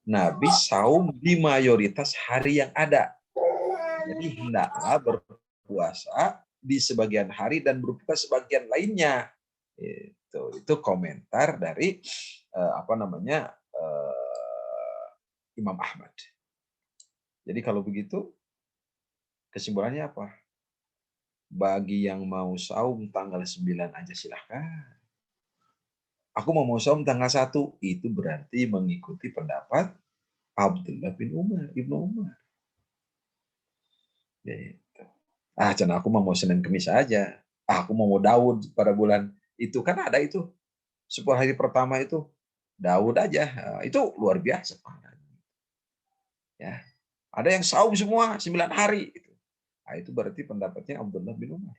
Nabi saum di mayoritas hari yang ada. Jadi hendaklah berpuasa di sebagian hari dan berbuka sebagian lainnya. Itu komentar dari Imam Ahmad. Jadi kalau begitu kesimpulannya apa? Bagi yang mau saum tanggal 9 aja silahkan. Aku mau saum tanggal 1, itu berarti mengikuti pendapat Abdullah bin Umar, Ibnu Umar. Gitu. Jangan aku mau Senin Kemis aja. Aku mau Daud pada bulan itu kan ada itu. 10 hari pertama itu Daud aja. Itu luar biasa. Ya. Ada yang saum semua 9 hari. Itu berarti pendapatnya Abdullah bin Umar.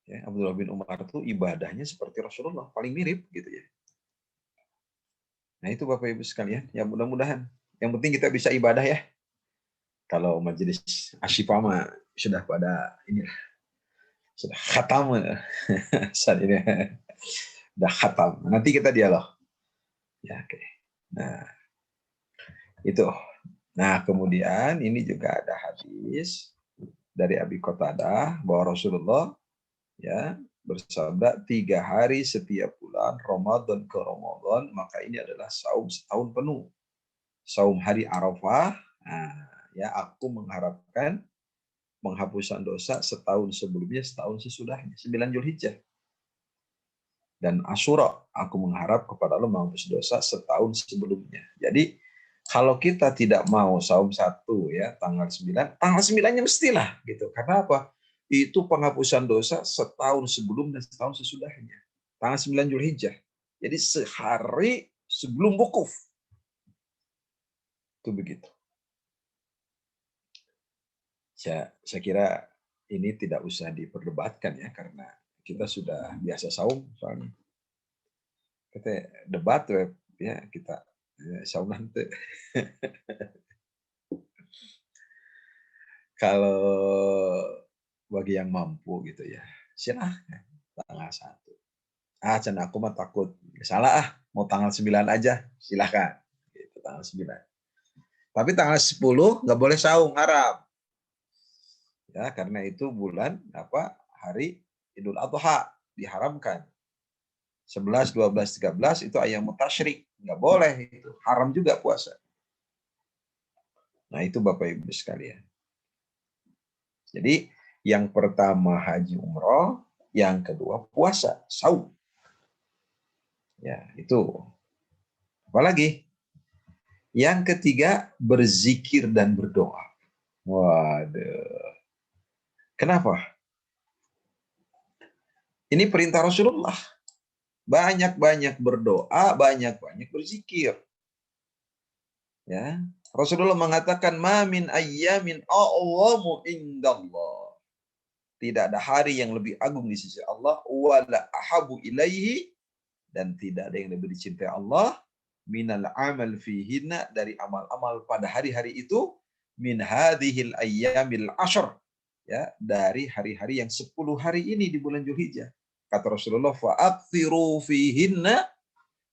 Ya, Abdullah bin Umar itu ibadahnya seperti Rasulullah, paling mirip gitu ya. Nah itu Bapak Ibu sekalian, ya mudah-mudahan. Yang penting kita bisa ibadah ya. Kalau majelis Asyifama sudah pada inilah, sudah khatam saat ini, sudah khatam. Nanti kita dialog. Ya, oke. Nah itu. Nah kemudian ini juga ada hadis dari Abi Qatadah bahwa Rasulullah ya bersabda 3 hari setiap bulan Ramadan ke Ramadan maka ini adalah saum setahun penuh. Saum hari Arafah, ya aku mengharapkan penghapusan dosa setahun sebelumnya, setahun sesudahnya, 9 Dzulhijjah. Dan Asyura, aku mengharap kepada Allah menghapus dosa setahun sebelumnya. Jadi kalau kita tidak mau saum 1 ya tanggal 9, tanggal 9-nya mestilah gitu. Karena apa? Itu penghapusan dosa setahun sebelum dan setahun sesudahnya. Tanggal 9 Dzulhijjah. Jadi sehari sebelum wukuf. Itu begitu. Saya kira ini tidak usah diperdebatkan ya, karena kita sudah biasa saum soalnya. Kita debat ya kita insyaallah nanti. Kalau bagi yang mampu gitu ya, silahkan tanggal 1. Can aku mah takut salah mau tanggal 9 aja, silahkan. Gitu, tanggal 9. Tapi tanggal 10 nggak boleh saung, haram. Ya, karena itu bulan hari Idul Adha, diharamkan. 11, 12, 13 itu ayam tasyrik, nggak boleh itu, haram juga puasa. Nah, itu Bapak Ibu sekalian. Jadi yang pertama haji umroh, yang kedua puasa, saum. Ya, itu. Apalagi? Yang ketiga berzikir dan berdoa. Waduh. Kenapa? Ini perintah Rasulullah. Banyak-banyak berdoa, banyak-banyak berzikir. Ya. Rasulullah mengatakan, "Ma min ayyamin a'zamu indallah." Tidak ada hari yang lebih agung di sisi Allah, wala ahabu ilaihi, dan tidak ada yang lebih dicintai Allah, minal amal fihinna, dari amal-amal pada hari-hari itu, min hadhil ayyamil ashr, ya, dari hari-hari yang 10 hari ini di bulan Dzulhijjah. Kata Rasulullah, fa'akthiru fihinna,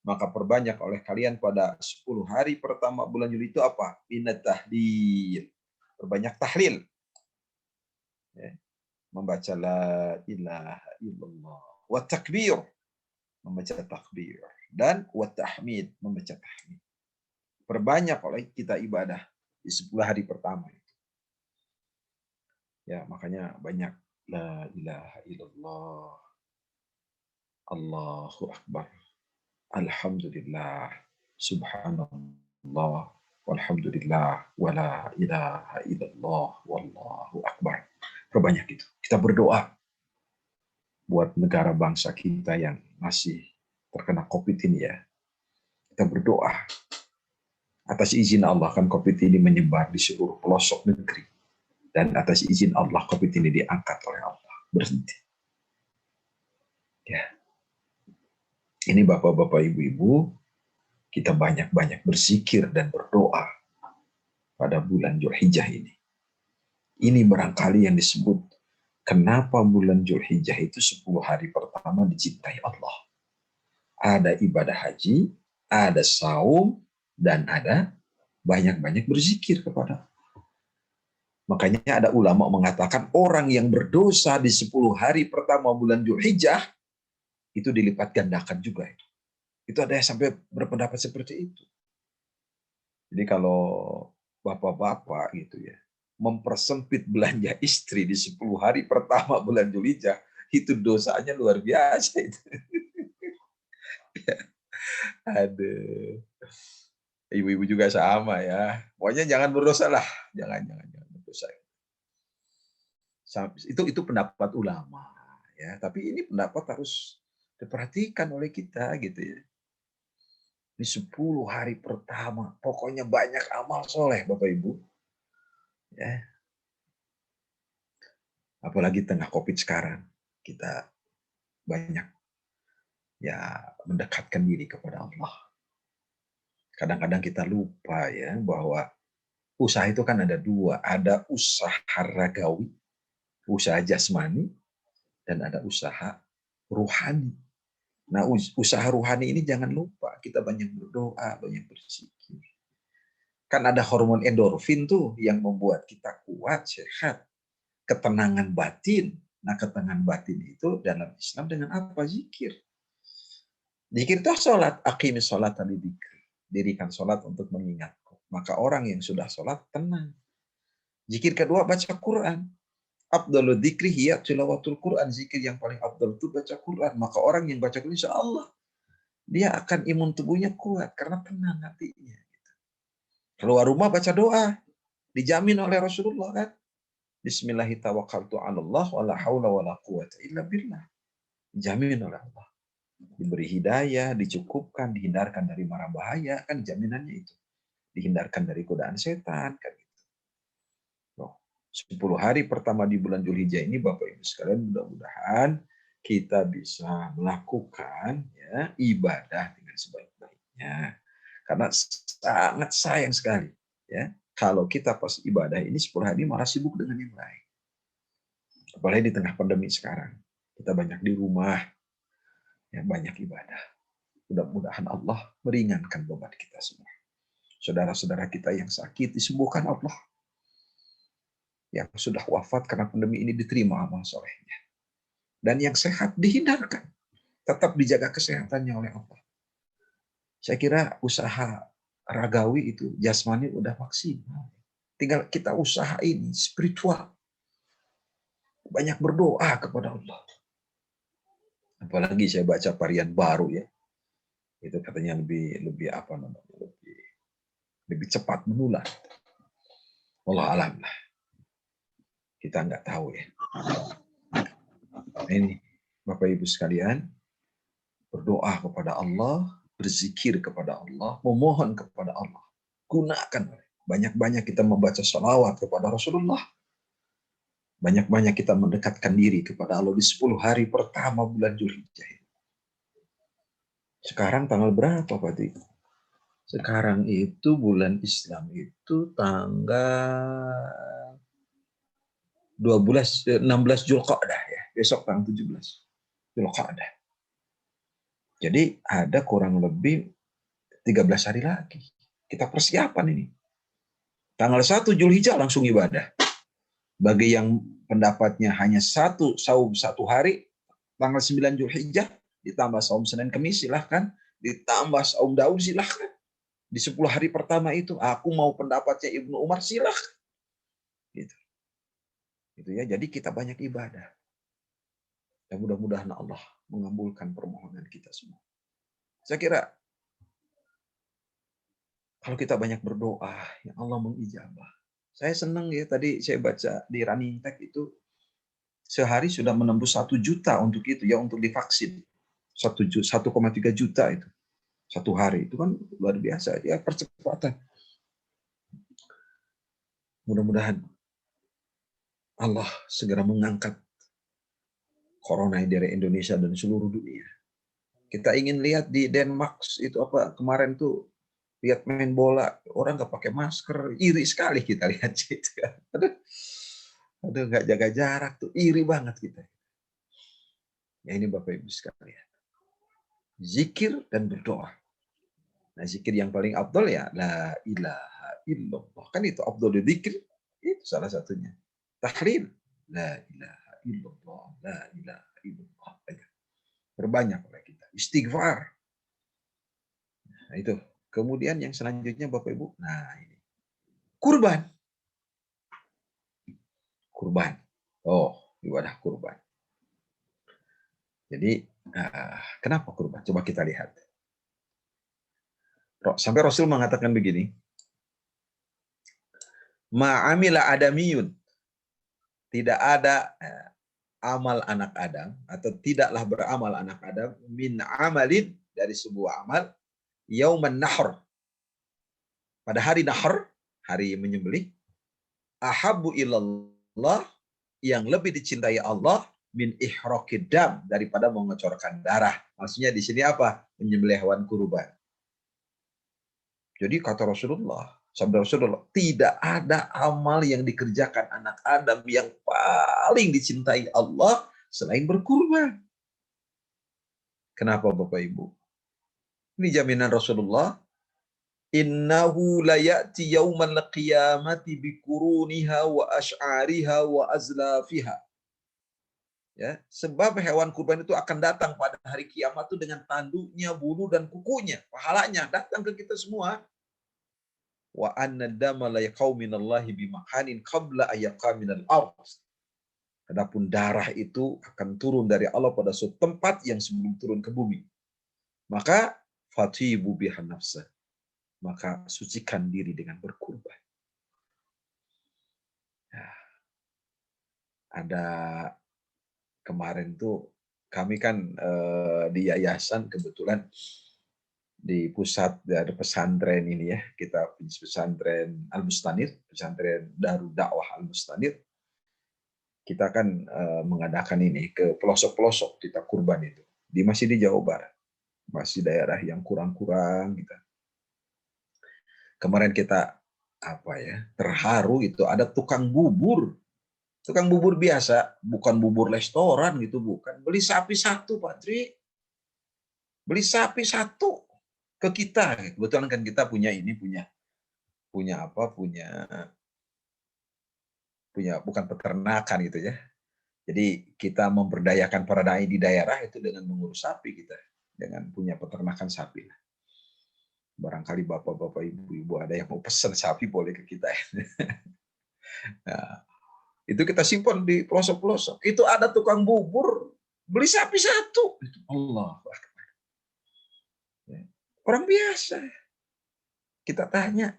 maka perbanyak oleh kalian pada 10 hari pertama bulan Juli itu apa? Minat tahlil. Perbanyak tahlil. Ya. Membaca la ilaha illallah. Wa takbir. Membaca takbir. Dan wa tahmid. Membaca tahmid. Perbanyak oleh kita ibadah di 10 hari pertama itu. Ya, makanya banyak la ilaha illallah. Allahu akbar. Alhamdulillah, subhanallah, walhamdulillah, wala ilaha illallah, wallahu akbar. Perbanyak itu. Kita berdoa buat negara bangsa kita yang masih terkena COVID ini ya. Kita berdoa atas izin Allah, kan COVID ini menyebar di seluruh pelosok negeri. Dan atas izin Allah COVID ini diangkat oleh Allah. Berhenti. Ya. Ini Bapak-bapak, Ibu-ibu, kita banyak-banyak berzikir dan berdoa pada bulan Dzulhijjah ini. Ini barangkali yang disebut kenapa bulan Dzulhijjah itu 10 hari pertama dicintai Allah. Ada ibadah haji, ada saum, dan ada banyak-banyak berzikir kepada Allah. Makanya ada ulama mengatakan orang yang berdosa di 10 hari pertama bulan Dzulhijjah itu dilipat gandakan juga itu. Itu ada yang sampai berpendapat seperti itu. Jadi kalau bapak-bapak gitu ya, mempersempit belanja istri di 10 hari pertama bulan Dzulhijjah, itu dosanya luar biasa itu. Aduh. Ibu-ibu juga sama ya. Pokoknya jangan berdosa lah. Jangan berdosa. Itu pendapat ulama ya, tapi ini pendapat harus diperhatikan oleh kita gitu ya. Di 10 hari pertama, pokoknya banyak amal soleh Bapak Ibu. Ya. Apalagi tengah COVID sekarang, kita banyak ya mendekatkan diri kepada Allah. Kadang-kadang kita lupa ya bahwa usaha itu kan ada dua, ada usaha ragawi, usaha jasmani, dan ada usaha ruhani. Nah, usaha ruhani ini jangan lupa, kita banyak berdoa, banyak berzikir. Kan ada hormon endorfin tuh yang membuat kita kuat, sehat, ketenangan batin. Nah, ketenangan batin itu dalam Islam dengan apa? Zikir. Zikir itu sholat, aqimis sholat tadi dzikir. Dirikan sholat untuk mengingatku. Maka orang yang sudah sholat tenang. Zikir kedua baca Quran. Afdalul dzikri hiya tilawatul Quran. Zikir yang paling afdal itu baca Quran. Maka orang yang baca Quran insya Allah dia akan imun tubuhnya kuat karena tenang hatinya. Keluar rumah baca doa. Dijamin oleh Rasulullah kan. Bismillahirrahmanirrahim. 'alallah wala haula wala quwata illa billah. Dijamin oleh Allah. Diberi hidayah, dicukupkan, dihindarkan dari mara bahaya, kan jaminannya itu. Dihindarkan dari godaan setan, kan gitu. 10 hari pertama di bulan Dzulhijjah ini Bapak Ibu sekalian, mudah-mudahan kita bisa melakukan ya ibadah dengan sebaik-baik. Ya, karena sangat sayang sekali ya kalau kita pas ibadah ini 10 hari malah sibuk dengan yang lain. Apalagi di tengah pandemi sekarang. Kita banyak di rumah, ya banyak ibadah. Mudah-mudahan Allah meringankan beban kita semua. Saudara-saudara kita yang sakit disembuhkan Allah. Yang sudah wafat karena pandemi ini diterima amal solehnya. Dan yang sehat dihindarkan. Tetap dijaga kesehatannya oleh Allah. Saya kira usaha ragawi itu jasmani udah maksimal. Tinggal kita usaha ini spiritual. Banyak berdoa kepada Allah. Apalagi saya baca varian baru ya. Itu katanya lebih apa namanya? Lebih cepat menular. Allah alam lah. Kita nggak tahu ya. Ini Bapak Ibu sekalian, berdoa kepada Allah, berzikir kepada Allah, memohon kepada Allah. Gunakan banyak-banyak kita membaca salawat kepada Rasulullah. Banyak-banyak kita mendekatkan diri kepada Allah di 10 hari pertama bulan Dzulhijjah. Sekarang tanggal berapa Pak Ti? Sekarang itu bulan Islam itu tanggal 16 Dzulqa'dah ya. Besok tanggal 17 Dzulqa'dah. Jadi ada kurang lebih 13 hari lagi. Kita persiapan ini. Tanggal 1 Dzulhijjah langsung ibadah. Bagi yang pendapatnya hanya satu saum 1 hari, tanggal 9 Dzulhijjah, ditambah saum Senin Kemis silahkan, ditambah saum Daud silahkan. Di 10 hari pertama itu, aku mau pendapatnya Ibnu Umar silahkan. Gitu. Gitu ya. Jadi kita banyak ibadah. Dan mudah-mudahan Allah mengabulkan permohonan kita semua. Saya kira kalau kita banyak berdoa, ya Allah mengijabah. Saya senang ya, tadi saya baca di Running Tech itu sehari sudah menembus 1 juta untuk itu ya, untuk divaksin. 1,3 juta itu. 1 hari. Itu kan luar biasa. Ya percepatan. Mudah-mudahan Allah segera mengangkat corona dari Indonesia dan seluruh dunia. Kita ingin lihat di Denmark itu apa kemarin tuh, lihat main bola, orang nggak pakai masker, iri sekali kita lihat itu. Aduh, nggak jaga jarak tuh, iri banget kita. Ya ini Bapak Ibu sekalian, zikir dan berdoa. Nah zikir yang paling afdol ya la ilaha illallah, kan itu afdol zikir, itu salah satunya. Tahlil, la ilaha illallah, la ilaha illallah. Berbanyak oleh kita. Istighfar. Nah itu. Kemudian yang selanjutnya Bapak Ibu, nah ini. Kurban. Kurban. Oh, ibadah kurban. Jadi, kenapa kurban? Coba kita lihat. Sampai Rasul mengatakan begini. Ma'amila adamiyun. Tidak ada amal anak Adam, atau tidaklah beramal anak Adam, min amalin, dari sebuah amal, yauman nahr. Pada hari nahr, hari menyembelih, ahabbu ilallah, yang lebih dicintai Allah, min ihraqid dam, daripada mengecorkan darah. Maksudnya di sini apa? Menyembelih hewan kurban. Jadi kata Rasulullah, sabda Rasulullah, tidak ada amal yang dikerjakan anak Adam yang paling dicintai Allah selain berkurban. Kenapa Bapak Ibu? Ini jaminan Rasulullah. Innahu la ya'ti yaumal qiyamati bikuruniha wa ash'ariha wa azlafiha. Ya, sebab hewan kurban itu akan datang pada hari kiamat itu dengan tanduknya, bulu dan kukunya, pahalanya datang ke kita semua. Wa anna dama la yaqau minallahi bimakanin qabla ayyaqa minal ardh. Adapun darah itu akan turun dari Allah pada suatu tempat yang sebelum turun ke bumi. Maka fatibu biha nafsa. Maka sucikan diri dengan berkurban. Nah, ada kemarin tuh kami kan di yayasan kebetulan di pusat dari pesantren ini ya, kita pesantren Al-Mustanir, pesantren Darud Dakwah Al-Mustanir, kita kan mengadakan ini ke pelosok-pelosok kita kurban itu di masih di Jawa Barat. masih daerah yang kurang-kurang gitu. Kemarin kita terharu itu ada tukang bubur biasa, bukan bubur restoran gitu, bukan. Beli sapi satu, Pak Tri. Beli sapi satu ke kita. Kebetulan kan kita punya bukan peternakan gitu ya. Jadi kita memberdayakan para dai di daerah itu dengan mengurus sapi kita, dengan punya peternakan sapi. Barangkali bapak-bapak, ibu-ibu ada yang mau pesan sapi boleh ke kita. Nah, itu kita simpan di pelosok-pelosok. Itu ada tukang bubur beli sapi satu. Allah. Orang biasa. Kita tanya,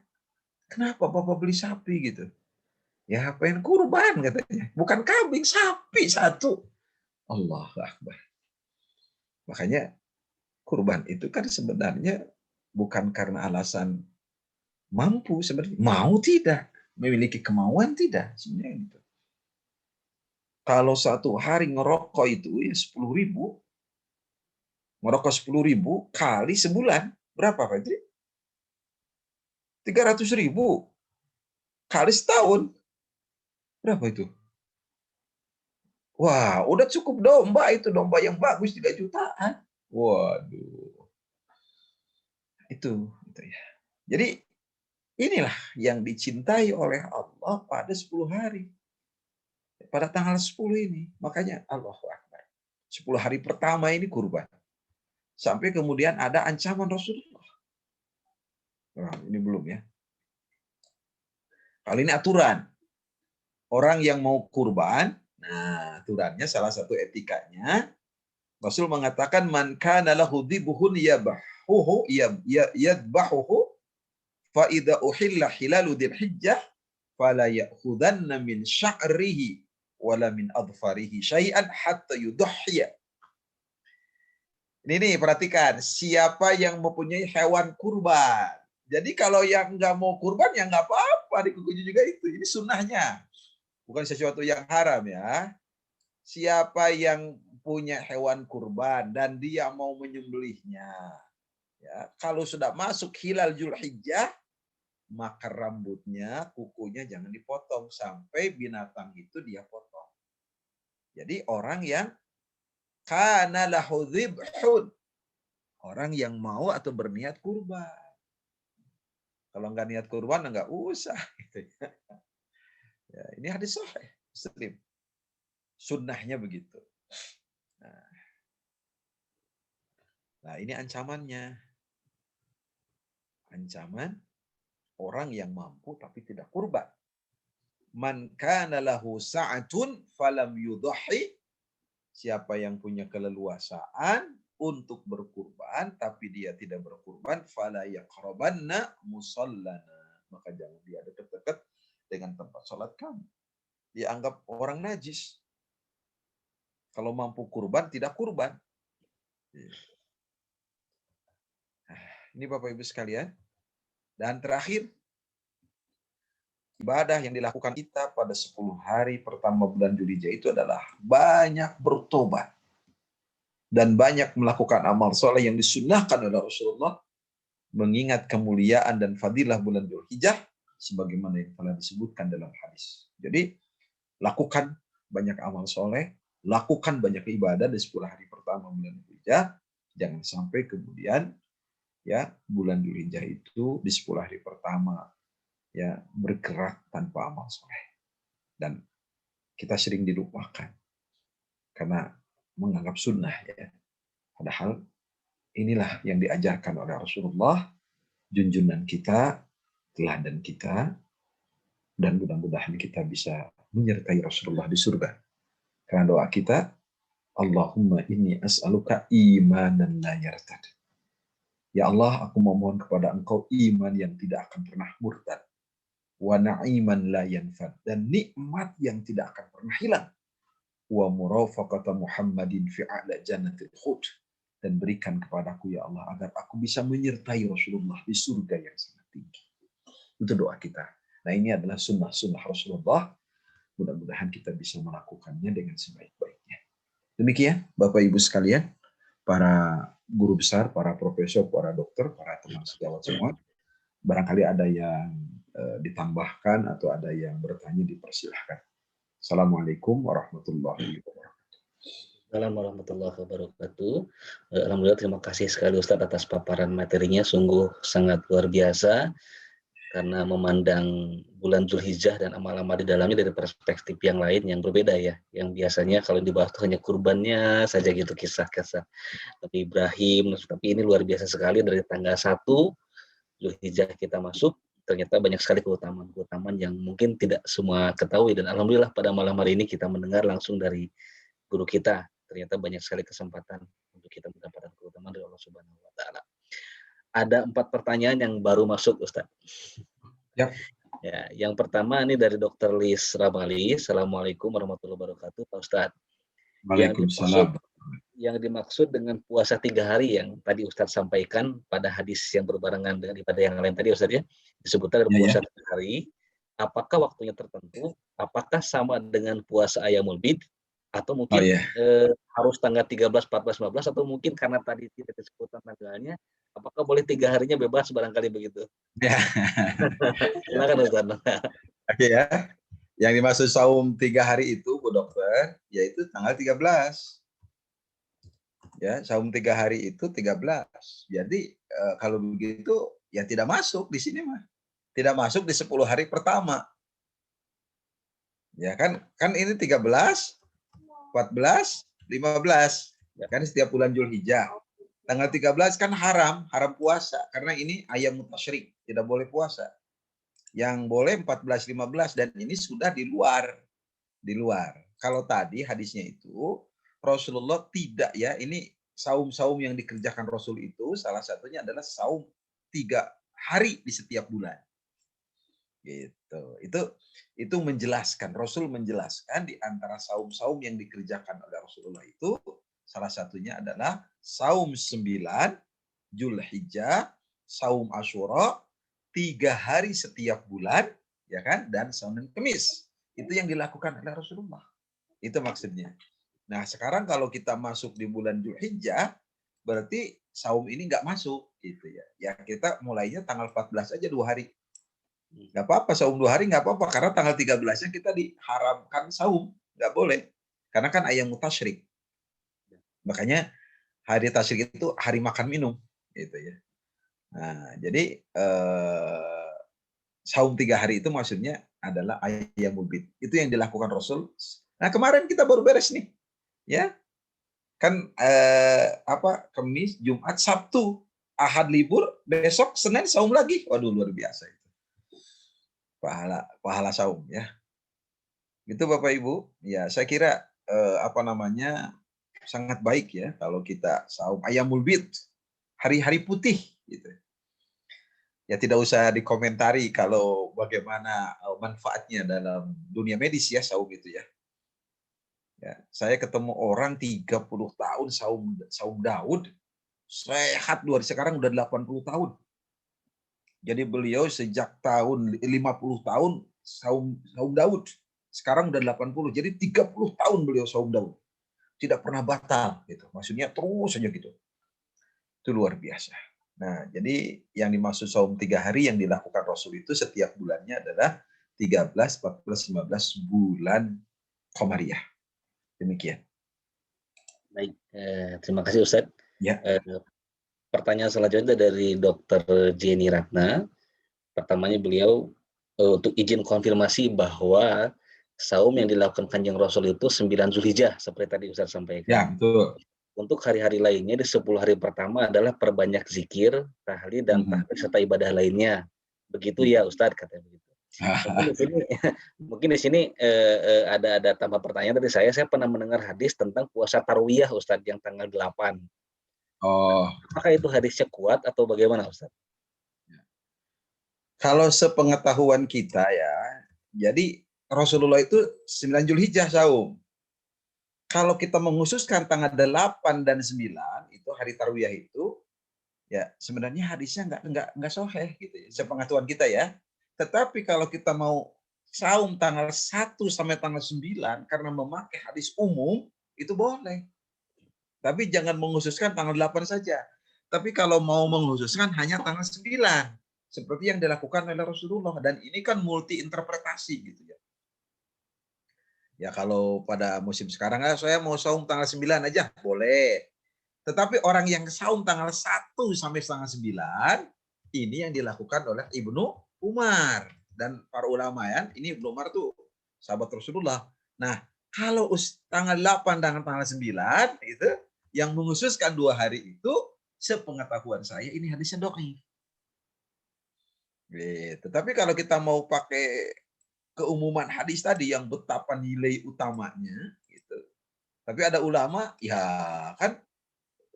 kenapa Bapak beli sapi gitu? Ya pengen kurban katanya. Bukan kambing, sapi satu. Allah Akbar. Makanya kurban itu kan sebenarnya bukan karena alasan mampu sebenarnya. Mau tidak. Memiliki kemauan tidak. Sebenarnya gitu. Kalau satu hari ngerokok itu ya 10.000. Ngerokok 10.000 kali sebulan. Berapa Pak Idri? 300.000 kali setahun. Berapa itu? Wah, udah cukup domba itu. Domba yang bagus 3 jutaan. Waduh. Itu ya. Jadi inilah yang dicintai oleh Allah pada 10 hari. Pada tanggal 10 ini. Makanya Allahu Akbar. 10 hari pertama ini kurban. Sampai kemudian ada ancaman Rasulullah. Nah, ini belum ya. Kali ini aturan. Orang yang mau kurban, nah aturannya salah satu etikanya, Rasul mengatakan man kana lahu dhibhun yadbahuhu fa idza uhilla hilalu dzilhijjah fala ya'khudanna min sya'rihi wala min adfarihi syai'an hatta yudhhiya. Ini perhatikan, siapa yang mempunyai hewan kurban. Jadi kalau yang nggak mau kurban ya nggak apa-apa, dikukuji juga itu. Ini sunnahnya. Bukan sesuatu yang haram ya. Siapa yang punya hewan kurban dan dia mau menyembelihnya, ya, kalau sudah masuk hilal Dzulhijjah, maka rambutnya, kukunya jangan dipotong sampai binatang itu dia potong. Jadi orang yang kana lahu dzibhun, orang yang mau atau berniat kurban. Kalau nggak niat kurban nggak usah. Ya, ini hadis sahih Muslim. Sunnahnya begitu. Nah, ini ancamannya. Ancaman orang yang mampu tapi tidak kurban. Man kana lahu sa'atun falam yudhi. Siapa yang punya keleluasaan untuk berkurban tapi dia tidak berkurban, fala yaqrabanna musallana. Maka jangan dia dekat-dekat dengan tempat sholat kami. Dianggap orang najis. Kalau mampu kurban, tidak kurban. Ini Bapak Ibu sekalian. Dan terakhir, ibadah yang dilakukan kita pada 10 hari pertama bulan Dzulhijjah itu adalah banyak bertobat. Dan banyak melakukan amal soleh yang disunnahkan oleh Rasulullah. Mengingat kemuliaan dan fadilah bulan Dzulhijjah. Sebagaimana yang telah disebutkan dalam hadis. Jadi, lakukan banyak amal soleh. Lakukan banyak ibadah di 10 hari pertama bulan Dzulhijjah. Jangan sampai kemudian ya bulan Dzulhijjah itu di 10 hari pertama ya bergerak tanpa amal soleh. Dan kita sering dilupakan karena menganggap sunnah ya. Padahal inilah yang diajarkan oleh Rasulullah, junjungan kita, teladan kita, dan mudah-mudahan kita bisa menyertai Rasulullah di surga. Karena doa kita, Allahumma inni as'aluka imanan la yartad. Ya Allah, aku memohon kepada Engkau iman yang tidak akan pernah murtad. Wa na'iman la yanfad. Dan nikmat yang tidak akan pernah hilang. Wa murafaqata Muhammadin fi a'la jannatil khuld. Dan berikan kepadaku ya Allah agar aku bisa menyertai Rasulullah di surga yang sangat tinggi. Itu doa kita. Nah, ini adalah sunnah-sunnah Rasulullah. Mudah-mudahan kita bisa melakukannya dengan sebaik-baiknya. Demikian Bapak Ibu sekalian, para guru besar, para profesor, para dokter, para teman sejawat semua. Barangkali ada yang ditambahkan atau ada yang bertanya, dipersilahkan. Assalamualaikum warahmatullahi wabarakatuh. Assalamualaikum warahmatullahi wabarakatuh. Alhamdulillah, terima kasih sekali Ustadz atas paparan materinya, sungguh sangat luar biasa. Karena memandang bulan Zulhijjah dan amal-amal di dalamnya dari perspektif yang lain yang berbeda ya. Yang biasanya kalau dibahas itu hanya kurbannya saja gitu, kisah-kisah Nabi Ibrahim. Tapi ini luar biasa sekali, dari tanggal 1 Zulhijjah kita masuk, ternyata banyak sekali keutamaan-keutamaan yang mungkin tidak semua ketahui. Dan alhamdulillah pada malam hari ini kita mendengar langsung dari guru kita. Ternyata banyak sekali kesempatan untuk kita mendapatkan keutamaan dari Allah Subhanahu wa Ta'ala. Ada 4 pertanyaan yang baru masuk, Ustaz. Ya. Ya, yang pertama ini dari Dr. Lis Ramali. Assalamualaikum warahmatullahi wabarakatuh, Pak Ustaz. Waalaikumsalam. Yang dimaksud dengan puasa 3 hari yang tadi Ustaz sampaikan pada hadis yang berbarengan dengan ibadah yang lain tadi, Ustaz ya, disebutkan ada puasa 3 hari. Apakah waktunya tertentu? Apakah sama dengan puasa Ayyamul Bid? Atau mungkin harus tanggal 13, 14, 15, atau mungkin karena tadi tidak disebutkan tanggalnya, apakah boleh 3 harinya bebas barangkali begitu? Ya. Silakan Ustaz. Oke ya. Yang dimaksud saum 3 hari itu, Bu Dokter, yaitu tanggal 13. Ya, saum 3 hari itu 13. Jadi kalau begitu ya tidak masuk di sini mah. Tidak masuk di 10 hari pertama. Ya kan ini 13, 14, 15. Kan setiap bulan Zulhijjah. Tanggal 13 kan haram puasa. Karena ini ayyamut tasyrik, tidak boleh puasa. Yang boleh 14, 15, dan ini sudah di luar. Kalau tadi hadisnya itu, Rasulullah tidak ya, ini saum-saum yang dikerjakan Rasul itu, salah satunya adalah saum 3 hari di setiap bulan. Gitu. Itu menjelaskan, Rasul menjelaskan di antara saum-saum yang dikerjakan oleh Rasulullah itu salah satunya adalah saum 9 Zulhijjah, saum Asyura 3 hari setiap bulan, ya kan, dan Senin Kemis. Itu yang dilakukan oleh Rasulullah. Itu maksudnya. Nah, sekarang kalau kita masuk di bulan Zulhijjah, berarti saum ini nggak masuk gitu ya. Ya kita mulainya tanggal 14 aja 2 hari. Nggak apa-apa, saum 2 hari nggak apa-apa, karena tanggal 13-nya kita diharamkan saum, nggak boleh. Karena kan ayyamut tasyrik. Makanya hari tasyrik itu hari makan minum, gitu ya. Nah, jadi saum 3 hari itu maksudnya adalah ayyamul bid. Itu yang dilakukan Rasul. Nah, kemarin kita baru beres nih, ya. Kan Kamis, Jumat, Sabtu, Ahad libur, besok Senin saum lagi. Waduh, luar biasa itu. Pahala saum ya. Gitu Bapak Ibu. Ya, saya kira sangat baik ya kalau kita saum ayyamul bid, hari-hari putih gitu. Ya tidak usah dikomentari kalau bagaimana manfaatnya dalam dunia medis ya saum itu ya. Ya, saya ketemu orang 30 tahun saum Daud, sehat luar, sekarang udah 80 tahun. Jadi beliau sejak tahun 50 tahun saum Daud. Sekarang udah 80. Jadi 30 tahun beliau saum Daud. Tidak pernah batal gitu. Maksudnya terus saja gitu. Itu luar biasa. Nah, jadi yang dimaksud saum 3 hari yang dilakukan Rasul itu setiap bulannya adalah 13, 14, 15 bulan Qamariyah. Demikian. Baik, terima kasih Ustaz. Ya. Pertanyaan selanjutnya dari Dr. Jenny Ratna. Pertamanya beliau untuk izin konfirmasi bahwa saum yang dilakukan Kanjeng Rasul itu 9 Zulhijjah seperti tadi Ustaz sampaikan. Ya, betul. Untuk hari-hari lainnya di 10 hari pertama adalah perbanyak zikir, tahlil dan tahmid serta ibadah lainnya. Begitu ya Ustaz, katanya begitu. Mungkin di sini ada tambah pertanyaan dari saya pernah mendengar hadis tentang puasa tarwiyah Ustaz yang tanggal 8. Oh. Apakah itu hadisnya kuat atau bagaimana Ustaz? Kalau sepengetahuan kita ya, jadi Rasulullah itu 9 Zulhijjah saum. Kalau kita mengkhususkan tanggal 8 dan 9 itu hari tarwiyah itu, ya sebenarnya hadisnya nggak sahih gitu ya, sepengetahuan kita ya. Tetapi kalau kita mau saum tanggal 1 sampai tanggal 9 karena memakai hadis umum, itu boleh. Tapi jangan menghususkan tanggal 8 saja. Tapi kalau mau menghususkan hanya tanggal 9. Seperti yang dilakukan oleh Rasulullah. Dan ini kan multi interpretasi gitu ya. Ya kalau pada musim sekarang, saya mau saum tanggal 9 aja, boleh. Tetapi orang yang saum tanggal 1 sampai tanggal 9, ini yang dilakukan oleh Ibnu Umar. Dan para ulama ya, ini Ibnu Umar tuh sahabat Rasulullah. Nah, kalau tanggal 8 dan tanggal 9, itu yang menghususkan 2 hari itu, sepengetahuan saya ini hadisnya dhaif. Gitu. Tapi kalau kita mau pakai keumuman hadis tadi yang betapa nilai utamanya, gitu. Tapi ada ulama, ya kan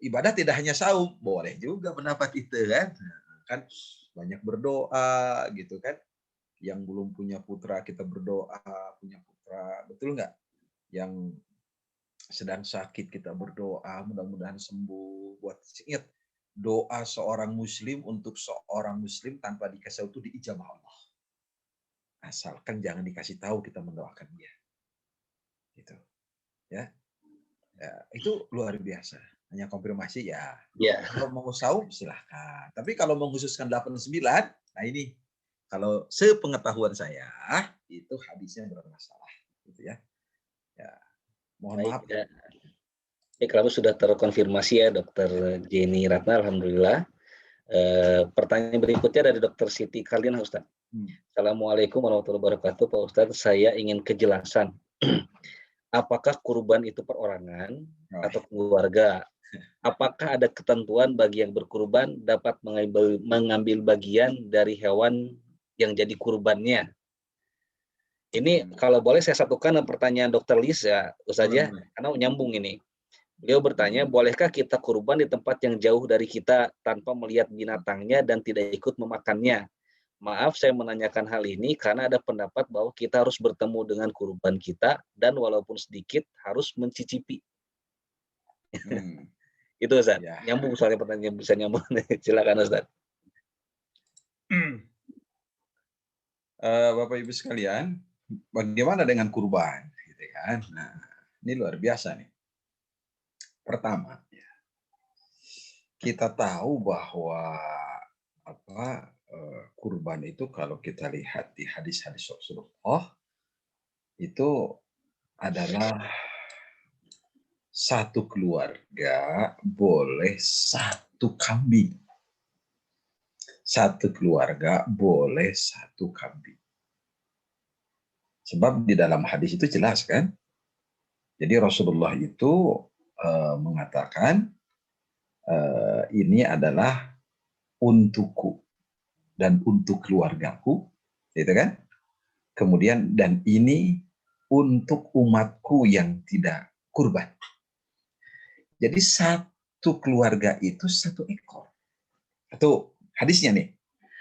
ibadah tidak hanya saum, boleh juga pendapat itu kan. Kan banyak berdoa gitu kan. Yang belum punya putra kita berdoa, punya putra, betul nggak? Yang sedang sakit kita berdoa, mudah-mudahan sembuh. Buat ingat, doa seorang muslim untuk seorang muslim tanpa dikasih tahu itu diijabah Allah. Asalkan jangan dikasih tahu kita mendoakan dia. Gitu. Ya. Ya, itu luar biasa. Hanya konfirmasi ya. Ya. Kalau mau saum silahkan. Tapi kalau mengkhususkan 89, nah ini kalau sepengetahuan saya itu hadisnya bermasalah, gitu ya. Ya, mohon Baik, maaf. ya. Kalau sudah terkonfirmasi ya Dokter Jenny Ratna, alhamdulillah. Pertanyaan berikutnya dari Dokter Siti Kalian, Ustaz. Assalamualaikum warahmatullahi wabarakatuh, Pak Ustaz. Saya ingin kejelasan. Apakah kurban itu perorangan atau keluarga? Apakah ada ketentuan bagi yang berkurban dapat mengambil bagian dari hewan yang jadi kurbannya? Ini kalau boleh saya satukan dengan pertanyaan Dokter Lisa, Ustaz ya, karena nyambung ini. Beliau bertanya, bolehkah kita kurban di tempat yang jauh dari kita tanpa melihat binatangnya dan tidak ikut memakannya? Maaf saya menanyakan hal ini karena ada pendapat bahwa kita harus bertemu dengan kurban kita dan walaupun sedikit harus mencicipi. Itu Ustaz. Ya. Nyambung soalnya pertanyaan bisa nyambung. Silakan Ustaz. Bapak Ibu sekalian, bagaimana dengan kurban? Gitu kan? Nah, ini luar biasa nih. Pertama, kita tahu bahwa kurban itu kalau kita lihat di hadis-hadis Rasulullah itu adalah satu keluarga boleh satu kambing. Satu keluarga boleh satu kambing. Sebab di dalam hadis itu jelas kan. Jadi Rasulullah itu mengatakan ini adalah untukku dan untuk keluargaku, gitu kan? Kemudian dan ini untuk umatku yang tidak kurban. Jadi satu keluarga itu satu ekor. Itu hadisnya nih.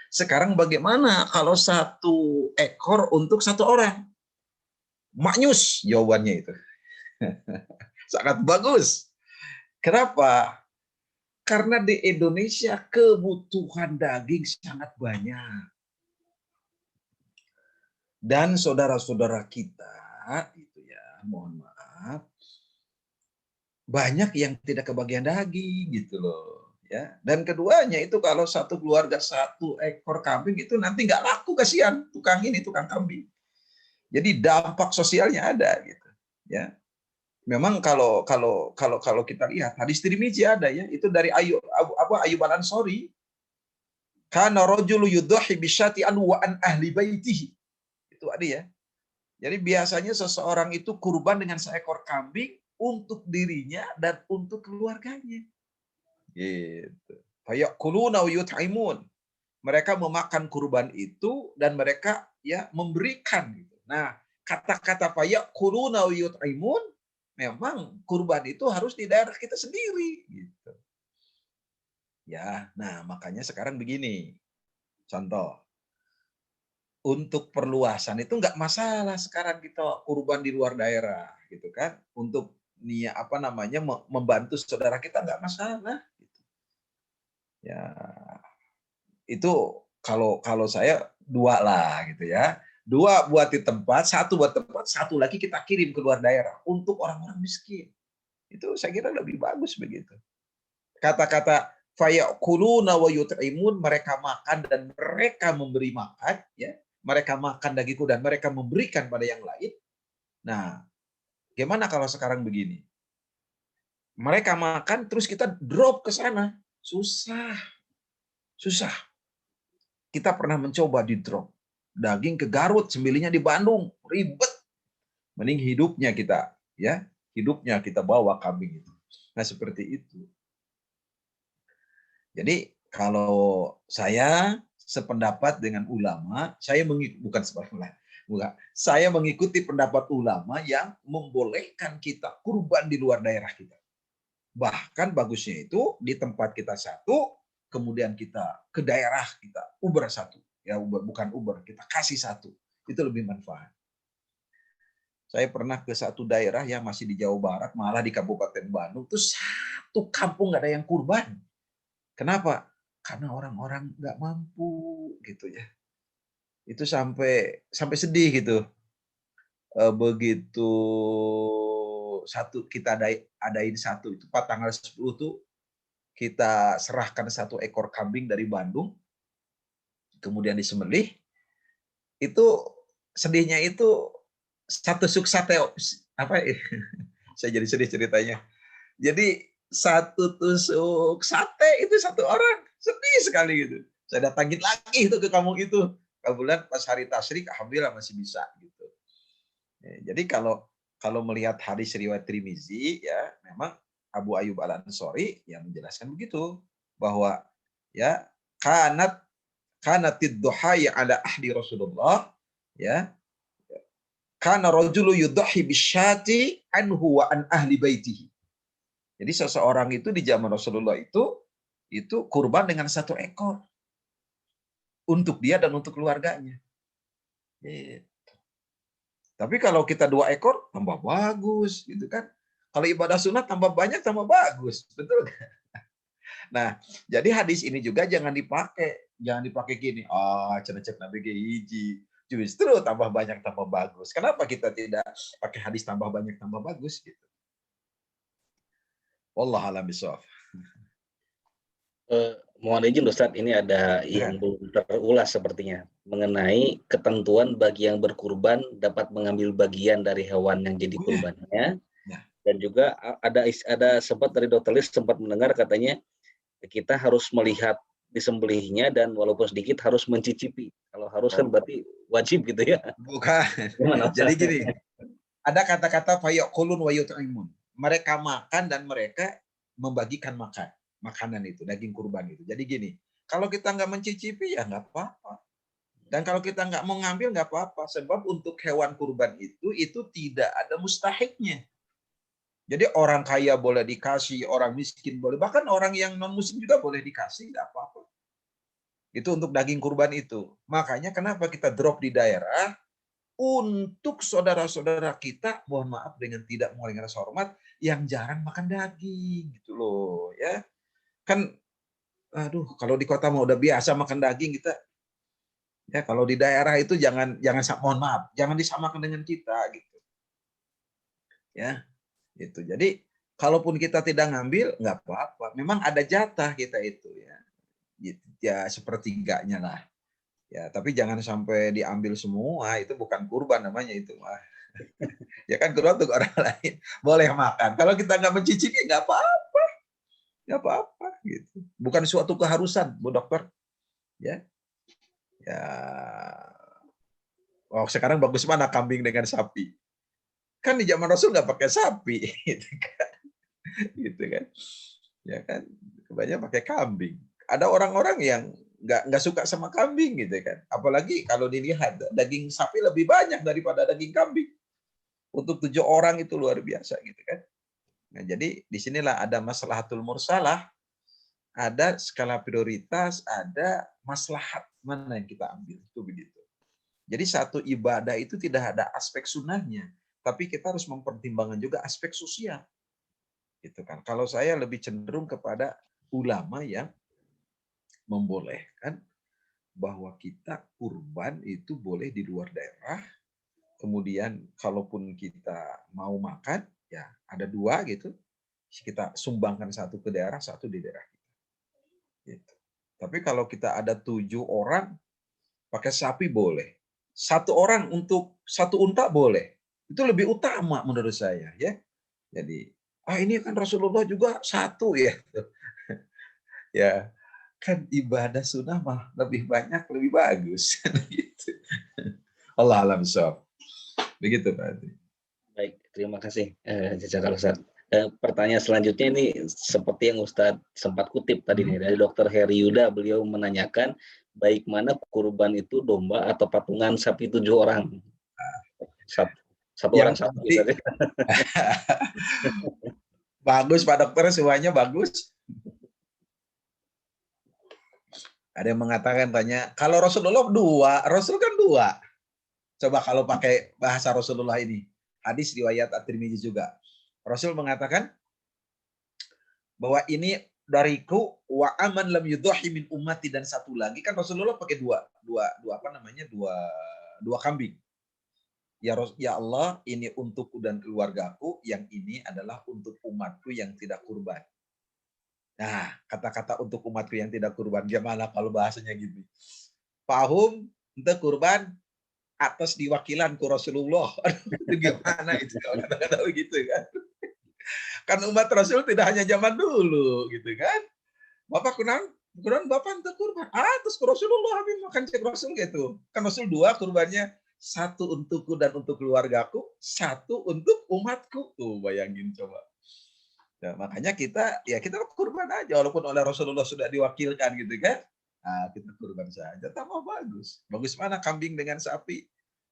Sekarang bagaimana kalau satu ekor untuk satu orang? Maknyus jawabannya itu. Sangat bagus. Kenapa? Karena di Indonesia kebutuhan daging sangat banyak. Dan saudara-saudara kita, itu ya, mohon maaf, banyak yang tidak kebagian daging gitu loh. Ya. Dan keduanya itu kalau satu keluarga satu ekor kambing itu nanti nggak laku, kasihan tukang ini, tukang kambing. Jadi dampak sosialnya ada gitu. Ya. Memang kalau kita lihat hadis Tirmizi ada ya, itu dari Ayub Al-Ansori. Kana rajulu yudhi bisyati an wa an ahli baitihi. Itu ada ya. Jadi biasanya seseorang itu kurban dengan seekor kambing untuk dirinya dan untuk keluarganya. Gitu. Fayakuluna wa yut'imun. Mereka memakan kurban itu dan mereka ya memberikan gitu. Nah, kata-kata fayakuluna wa yut'imun memang kurban itu harus di daerah kita sendiri gitu. Ya, nah makanya sekarang begini. Contoh. Untuk perluasan itu nggak masalah sekarang kita kurban di luar daerah gitu kan. Untuk membantu saudara kita nggak masalah gitu. Ya. Itu kalau saya dua lah gitu ya. 2 buat di tempat, 1 buat tempat, 1 lagi kita kirim ke luar daerah untuk orang-orang miskin. Itu saya kira lebih bagus begitu. Kata-kata fayakuluna wa yut'imun, mereka makan dan mereka memberi makan, ya. Mereka makan dagingku dan mereka memberikan pada yang lain. Nah, gimana kalau sekarang begini? Mereka makan terus kita drop ke sana. Susah. Susah. Kita pernah mencoba di drop. Daging ke Garut, sembilinya di Bandung. Ribet. Mending hidupnya kita, ya. Hidupnya kita bawa kambing itu. Nah, seperti itu. Jadi kalau saya sependapat dengan ulama, saya bukan sependapat, bukan. Saya mengikuti pendapat ulama yang membolehkan kita kurban di luar daerah kita. Bahkan bagusnya itu di tempat kita satu, kemudian kita ke daerah kita Uber satu, ya bukan Uber, kita kasih satu, itu lebih manfaat. Saya pernah ke satu daerah yang masih di Jawa Barat, malah di Kabupaten Bandung, itu satu kampung nggak ada yang kurban. Kenapa? Karena orang-orang nggak mampu gitu ya. Itu sampai sedih gitu. Begitu kita adain satu itu tanggal 10 tuh kita serahkan satu ekor kambing dari Bandung, kemudian disembelih. Itu sedihnya itu satu suk sate apa ya? Saya jadi sedih ceritanya. Jadi satu tusuk sate itu satu orang, sedih sekali gitu. Saya datangin lagi itu ke kampung itu. Kebetulan pas hari tasyrik, alhamdulillah masih bisa gitu. Jadi kalau melihat hadis riwayat Tirmizi, ya memang Abu Ayyub Al-Ansori yang menjelaskan begitu bahwa ya kanatid duhaya ala ahdi Rasulullah, ya kana rajulu yudhi bisyati anhu wa an ahli baitihi. Jadi seseorang itu di zaman Rasulullah itu kurban dengan satu ekor untuk dia dan untuk keluarganya. Gitu. Tapi kalau kita 2 ekor tambah bagus, gitu kan? Kalau ibadah sunat tambah banyak tambah bagus, betul kan? Nah, jadi hadis ini juga jangan dipakai gini. Cek nabi ge hiji. Justru tambah banyak tambah bagus. Kenapa kita tidak pakai hadis tambah banyak tambah bagus gitu? Wallahu a'lam bishawab. Mohon izin Ustaz, ini ada yang belum terulas sepertinya mengenai ketentuan bagi yang berkurban dapat mengambil bagian dari hewan yang jadi kurbannya. Dan juga ada sempat dari Dr. Lis sempat mendengar katanya kita harus melihat disembelihnya dan walaupun sedikit harus mencicipi. Kalau harus kan berarti wajib gitu ya. Bukan. Jadi gini, ada kata-kata fayakulun wa yut'imun. Mereka makan dan mereka membagikan makanan itu, daging kurban itu. Jadi gini, kalau kita nggak mencicipi ya nggak apa-apa. Dan kalau kita nggak mau ngambil nggak apa-apa. Sebab untuk hewan kurban itu tidak ada mustahiknya. Jadi orang kaya boleh dikasih, orang miskin boleh, bahkan orang yang non muslim juga boleh dikasih, nggak apa-apa. Itu untuk daging kurban itu. Makanya kenapa kita drop di daerah untuk saudara-saudara kita, mohon maaf dengan tidak mengurangi rasa hormat, yang jarang makan daging gitu loh, ya. Kan aduh, kalau di kota mah udah biasa makan daging kita. Ya, kalau di daerah itu jangan mohon maaf, jangan disamakan dengan kita gitu. Ya. Gitu. Jadi kalaupun kita tidak ngambil nggak apa-apa. Memang ada jatah kita itu ya. Gitu. Ya sepertiganya lah. Ya, tapi jangan sampai diambil semua, itu bukan kurban namanya itu mah. Ya kan kurban untuk orang lain. Boleh makan. Kalau kita nggak mencicipi nggak apa-apa. Nggak apa-apa gitu. Bukan suatu keharusan, Bu Dokter. Ya. Ya. Oh, sekarang bagus mana kambing dengan sapi? Kan di zaman Rasul nggak pakai sapi, gitu kan? Gitu kan? Ya kan? Kebanyakan pakai kambing. Ada orang-orang yang nggak suka sama kambing gitu kan. Apalagi kalau dilihat daging sapi lebih banyak daripada daging kambing. Untuk 7 orang itu luar biasa gitu kan. Nah, jadi disinilah ada maslahatul mursalah, ada skala prioritas, ada maslahat mana yang kita ambil itu begitu. Jadi satu ibadah itu tidak ada aspek sunnahnya, tapi kita harus mempertimbangkan juga aspek sosial. Gitu kan. Kalau saya lebih cenderung kepada ulama yang membolehkan bahwa kita kurban itu boleh di luar daerah. Kemudian kalaupun kita mau makan, ya ada 2 gitu. kita sumbangkan satu ke daerah, satu di daerah kita. Gitu. Tapi kalau kita ada 7 orang, pakai sapi boleh. 1 orang untuk 1 unta boleh. Itu lebih utama menurut saya, ya. Jadi, ini kan Rasulullah juga 1 ya. Ya, kan ibadah sunnah mah lebih banyak, lebih bagus. Gitu. Allah alam shawab. Begitu Pak Adri. Baik, terima kasih. Jazakallah Ustaz. Pertanyaan selanjutnya ini seperti yang Ustadz sempat kutip tadi nih dari Dr. Heri Yuda, beliau menanyakan baik mana kurban itu domba atau patungan sapi 7 orang. Satu orang Yang sapi. pasti bagus Pak Dokter, semuanya bagus. Ada yang mengatakan tanya, kalau Rasulullah 2, Rasul kan 2. Coba kalau pakai bahasa Rasulullah ini, hadis riwayat At-Tirmidzi juga. Rasul mengatakan bahwa ini dariku wa aman lam yudhahi min ummati, dan satu lagi kan Rasulullah pakai dua kambing. Ya Allah, ini untukku dan keluargaku, yang ini adalah untuk umatku yang tidak kurban. Nah, kata-kata untuk umatku yang tidak kurban, gimana kalau bahasanya gitu? Pahum, untuk kurban atas diwakilanku Rasulullah. Itu gimana itu kalau kata-kata begitu kan? Kan umat Rasul tidak hanya zaman dulu gitu kan. Bapak kurang Bapak untuk kurban. Terus Rasulullah habis makan cek Rasul gitu. Kan Rasul 2 kurbannya, 1 untukku dan untuk keluargaku, 1 untuk umatku. Tuh bayangin coba. Nah, makanya kita kurban aja walaupun oleh Rasulullah sudah diwakilkan gitu kan. Nah, kita kurban saja, tambah bagus. Bagus mana kambing dengan sapi?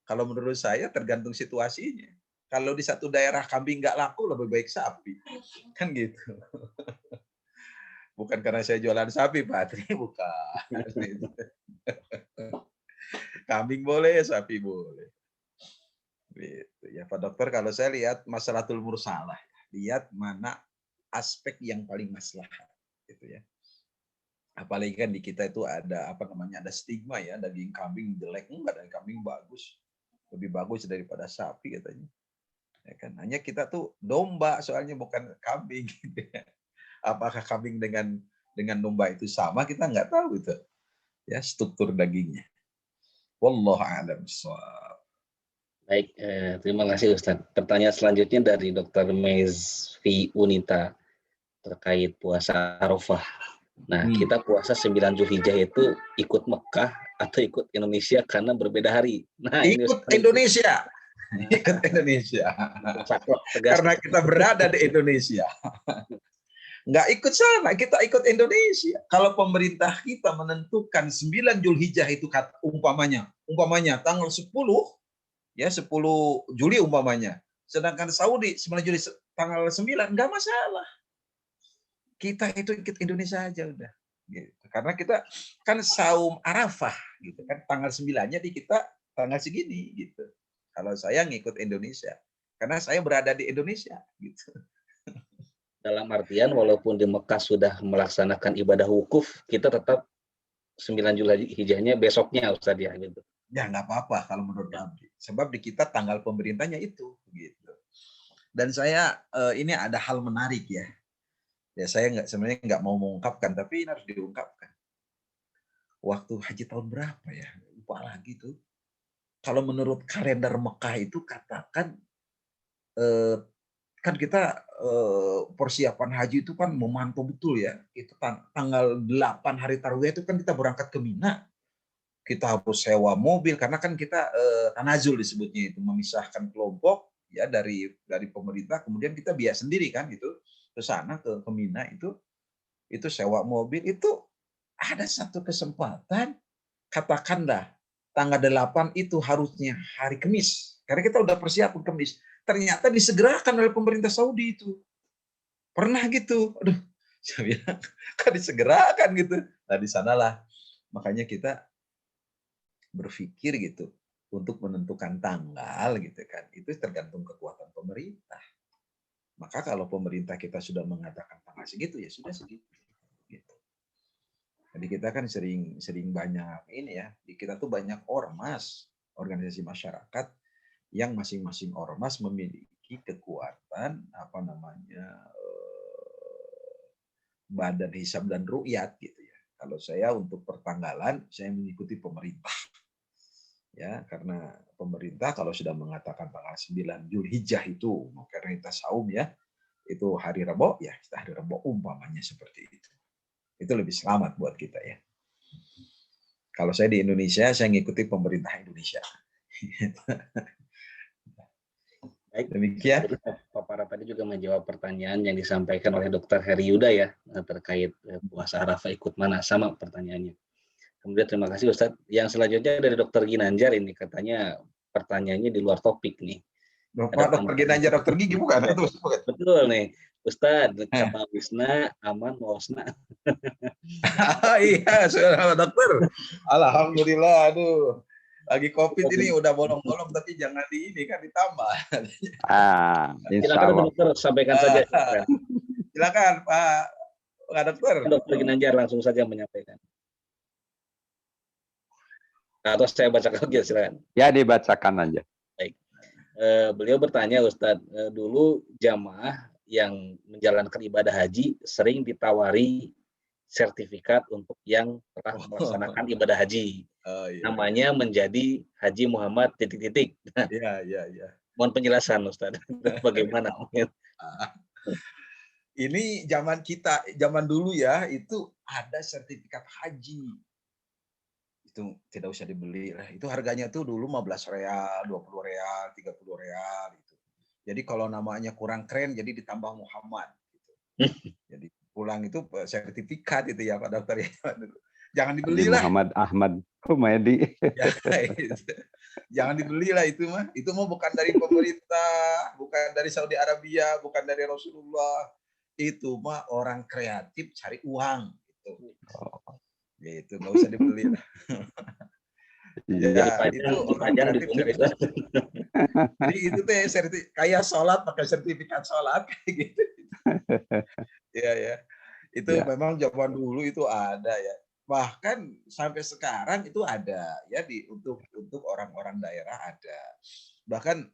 Kalau menurut saya tergantung situasinya. Kalau di satu daerah kambing nggak laku, lebih baik sapi. Kan gitu. Bukan karena saya jualan sapi, Pak Atri, bukan. Kambing boleh, sapi boleh. Gitu. Ya Pak Dokter, kalau saya lihat masalatul mursalah, lihat mana aspek yang paling maslahat, gitu ya. Apalagi kan di kita itu ada ada stigma ya, daging kambing jelek. Enggak, daging kambing bagus, lebih bagus daripada sapi katanya. Ya kan, hanya kita tuh domba soalnya, bukan kambing. Gitu ya. Apakah kambing dengan domba itu sama, kita nggak tahu itu ya struktur dagingnya. Wallahu a'lam bishawab. Baik, terima kasih Ustaz. Pertanyaan selanjutnya dari Dr. Mezvi Unita terkait puasa Arafah. Nah, kita puasa 9 Zulhijjah itu ikut Mekah atau ikut Indonesia karena berbeda hari. Nah, ikut Indonesia. Ikut Indonesia. Karena kita berada di Indonesia. Nggak ikut sana, kita ikut Indonesia. Kalau pemerintah kita menentukan 9 Zulhijjah itu umpamanya tanggal 10, ya 10 Juli umpamanya. Sedangkan Saudi 9 Juli tanggal 9, nggak masalah. Kita itu ikut Indonesia aja udah. Gitu. Karena kita kan saum Arafah gitu kan, tanggal 9-nya di kita tanggal segini gitu. Kalau saya ngikut Indonesia karena saya berada di Indonesia gitu. Dalam artian walaupun di Mekah sudah melaksanakan ibadah wukuf, kita tetap 9 Zulhijjahnya besoknya Ustaz ya gitu. Ya nggak apa-apa kalau menurut Nabi. Sebab di kita tanggal pemerintahnya itu gitu. Dan saya ini ada hal menarik ya. Ya saya sebenarnya nggak mau mengungkapkan, tapi ini harus diungkapkan. Waktu haji tahun berapa ya? Lupa lagi tuh. Kalau menurut kalender Mekah itu katakan kan kita persiapan haji itu kan memantau betul ya. Itu tanggal 8 hari Tarwiyah itu kan kita berangkat ke Mina. Kita harus sewa mobil karena kan kita tanazul disebutnya itu, memisahkan kelompok ya dari pemerintah, kemudian kita biaya sendiri kan itu ke sana ke Mina itu sewa mobil. Itu ada satu kesempatan, katakanlah tanggal 8 itu harusnya hari Kamis karena kita udah persiapan Kamis, ternyata disegerakan oleh pemerintah Saudi itu. Pernah gitu, aduh, saya bilang kan disegerakan gitu. Nah di sanalah makanya kita berpikir gitu untuk menentukan tanggal gitu kan, itu tergantung kekuatan pemerintah. Maka kalau pemerintah kita sudah mengatakan tanggal segitu ya sudah segitu gitu. Jadi kita kan sering banyak ini ya, kita tuh banyak ormas, organisasi masyarakat yang masing-masing ormas memiliki kekuatan Badan Hisab dan Ru'yat gitu ya. Kalau saya untuk pertanggalan saya mengikuti pemerintah. Ya, karena pemerintah kalau sudah mengatakan tanggal 9 Zulhijjah itu karena kita saum ya, itu hari Rabu ya, kita hari Rabu umpamanya seperti itu. Itu lebih selamat buat kita ya. Kalau saya di Indonesia, saya ngikuti pemerintah Indonesia. Baik, Demikian. jadi paparan tadi juga menjawab pertanyaan yang disampaikan oleh Dr. Heri Yuda ya terkait puasa Arafah ikut mana, sama pertanyaannya. Kemudian terima kasih Ustadz. Yang selanjutnya dari Dr. Ginanjar ini katanya pertanyaannya di luar topik nih. Bapak Dokter Ginanjar, dokter gigi bukan? Betul nih, Ustadz, kata Wisna, aman, Wasna. Iya, saudara dokter. Alhamdulillah, aduh. Lagi COVID ini udah bolong-bolong, tapi jangan di ini kan ditambah. Insya Allah. Dokter, sampaikan saja. Silakan Pak Dokter. Dokter Ginanjar langsung saja menyampaikan. Atau saya bacakan aja, silakan. Ya, dibacakan aja. Baik. Beliau bertanya, Ustadz, dulu jamaah yang menjalankan ibadah haji sering ditawari sertifikat untuk yang telah melaksanakan ibadah haji. Iya. Namanya menjadi Haji Muhammad ... Iya. Mohon penjelasan Ustadz, bagaimana? Ini zaman dulu ya, itu ada sertifikat haji. Itu tidak usah dibeli lah. Itu harganya tuh dulu 15 real, 20 real, 30 real gitu. Jadi kalau namanya kurang keren jadi ditambah Muhammad gitu. Jadi pulang itu sertifikat itu ya Pak Dokter ya. Jangan dibeli lah. Muhammad Ahmad Kumedi. Ya, jangan dibeli lah itu mah. Itu mah bukan dari pemerintah, bukan dari Saudi Arabia, bukan dari Rasulullah. Itu mah orang kreatif cari uang gitu. Ya itu nggak usah dibeli lah. Ya, itu orang kreatif cari uang. Jadi itu teh kayak sholat pakai sertifikat sholat kayak gitu. Ya. Itu memang zaman dulu itu ada ya. Bahkan sampai sekarang itu ada ya untuk orang-orang daerah ada. Bahkan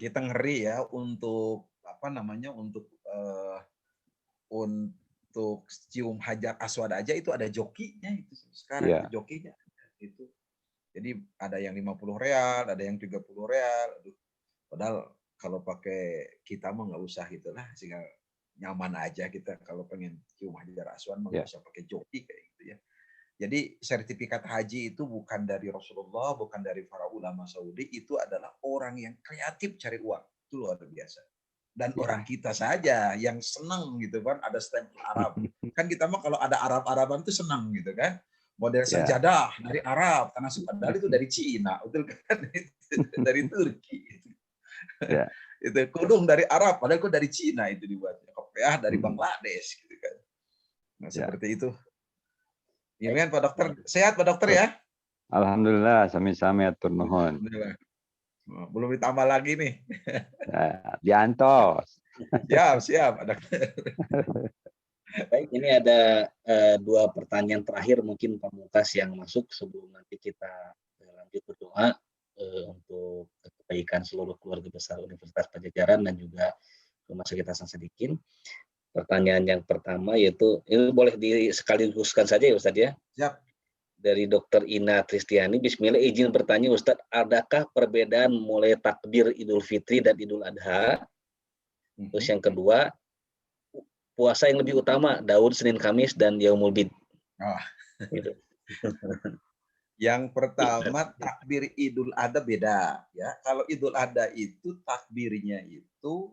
kita ngeri ya untuk untuk cium hajar aswad aja itu ada jokinya itu sekarang itu jokinya itu. Jadi ada yang 50 real, ada yang 30 real. Aduh, padahal kalau pakai kita mah nggak usah gitulah, sehingga nyaman aja kita kalau pengen cium hajar aswad mah nggak usah pakai joki kayak gitu ya. Jadi sertifikat haji itu bukan dari Rasulullah, bukan dari para ulama Saudi, itu adalah orang yang kreatif cari uang. Itu luar biasa. Dan orang kita saja yang senang gitu kan, ada stempel Arab. Kan kita mah kalau ada Arab-Araban itu senang gitu kan. Model sajadah dari Arab, tanah padahal itu dari Cina, betul kan? Dari Turki. Itu kudung dari Arab, padahal itu dari Cina itu dibuatnya. Kopiah dari Bangladesh gitu kan. Nah, seperti itu. Gimana Pak Dokter? Sehat Pak Dokter ya? Alhamdulillah, sami-sami atur nuhun. Belum ditambah lagi nih. Diantos. Siap Pak Dokter. Baik, ini ada dua pertanyaan terakhir mungkin Pak Mumtaz yang masuk sebelum nanti kita lanjut berdoa untuk kebaikan seluruh keluarga besar Universitas Padjadjaran dan juga Rumah Sakit Hasan Sadikin. Pertanyaan yang pertama yaitu, ini boleh sekaligus saja ya Ustadz ya? Siap. Dari Dr. Ina Tristiani, Bismillah izin bertanya Ustadz, adakah perbedaan mulai takbir Idul Fitri dan Idul Adha? Terus yang kedua, puasa yang lebih utama, Daud, Senin, Kamis, dan Yaumul Bid. Gitu. Yang pertama takbir Idul Adha beda ya. Kalau Idul Adha itu takbirnya itu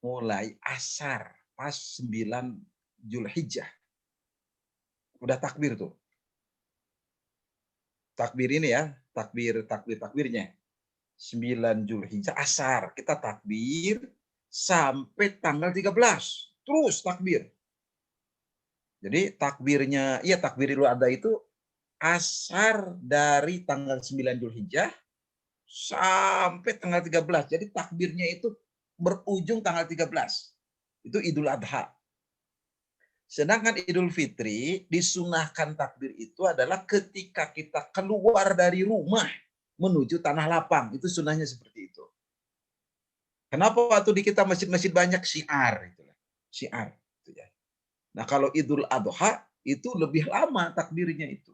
mulai asar pas 9 Zulhijjah. Udah takbir tuh. Takbir ini ya, takbirnya. 9 Zulhijjah asar, kita takbir sampai tanggal 13. Terus takbir. Jadi takbir Idul Adha itu asar dari tanggal 9 Zulhijjah sampai tanggal 13. Jadi takbirnya itu berujung tanggal 13. Itu Idul Adha. Sedangkan Idul Fitri disunahkan takbir itu adalah ketika kita keluar dari rumah menuju tanah lapang. Itu sunahnya seperti itu. Kenapa waktu di kita masjid-masjid banyak syiar? Syiar. Nah, kalau Idul Adha itu lebih lama takbirnya itu.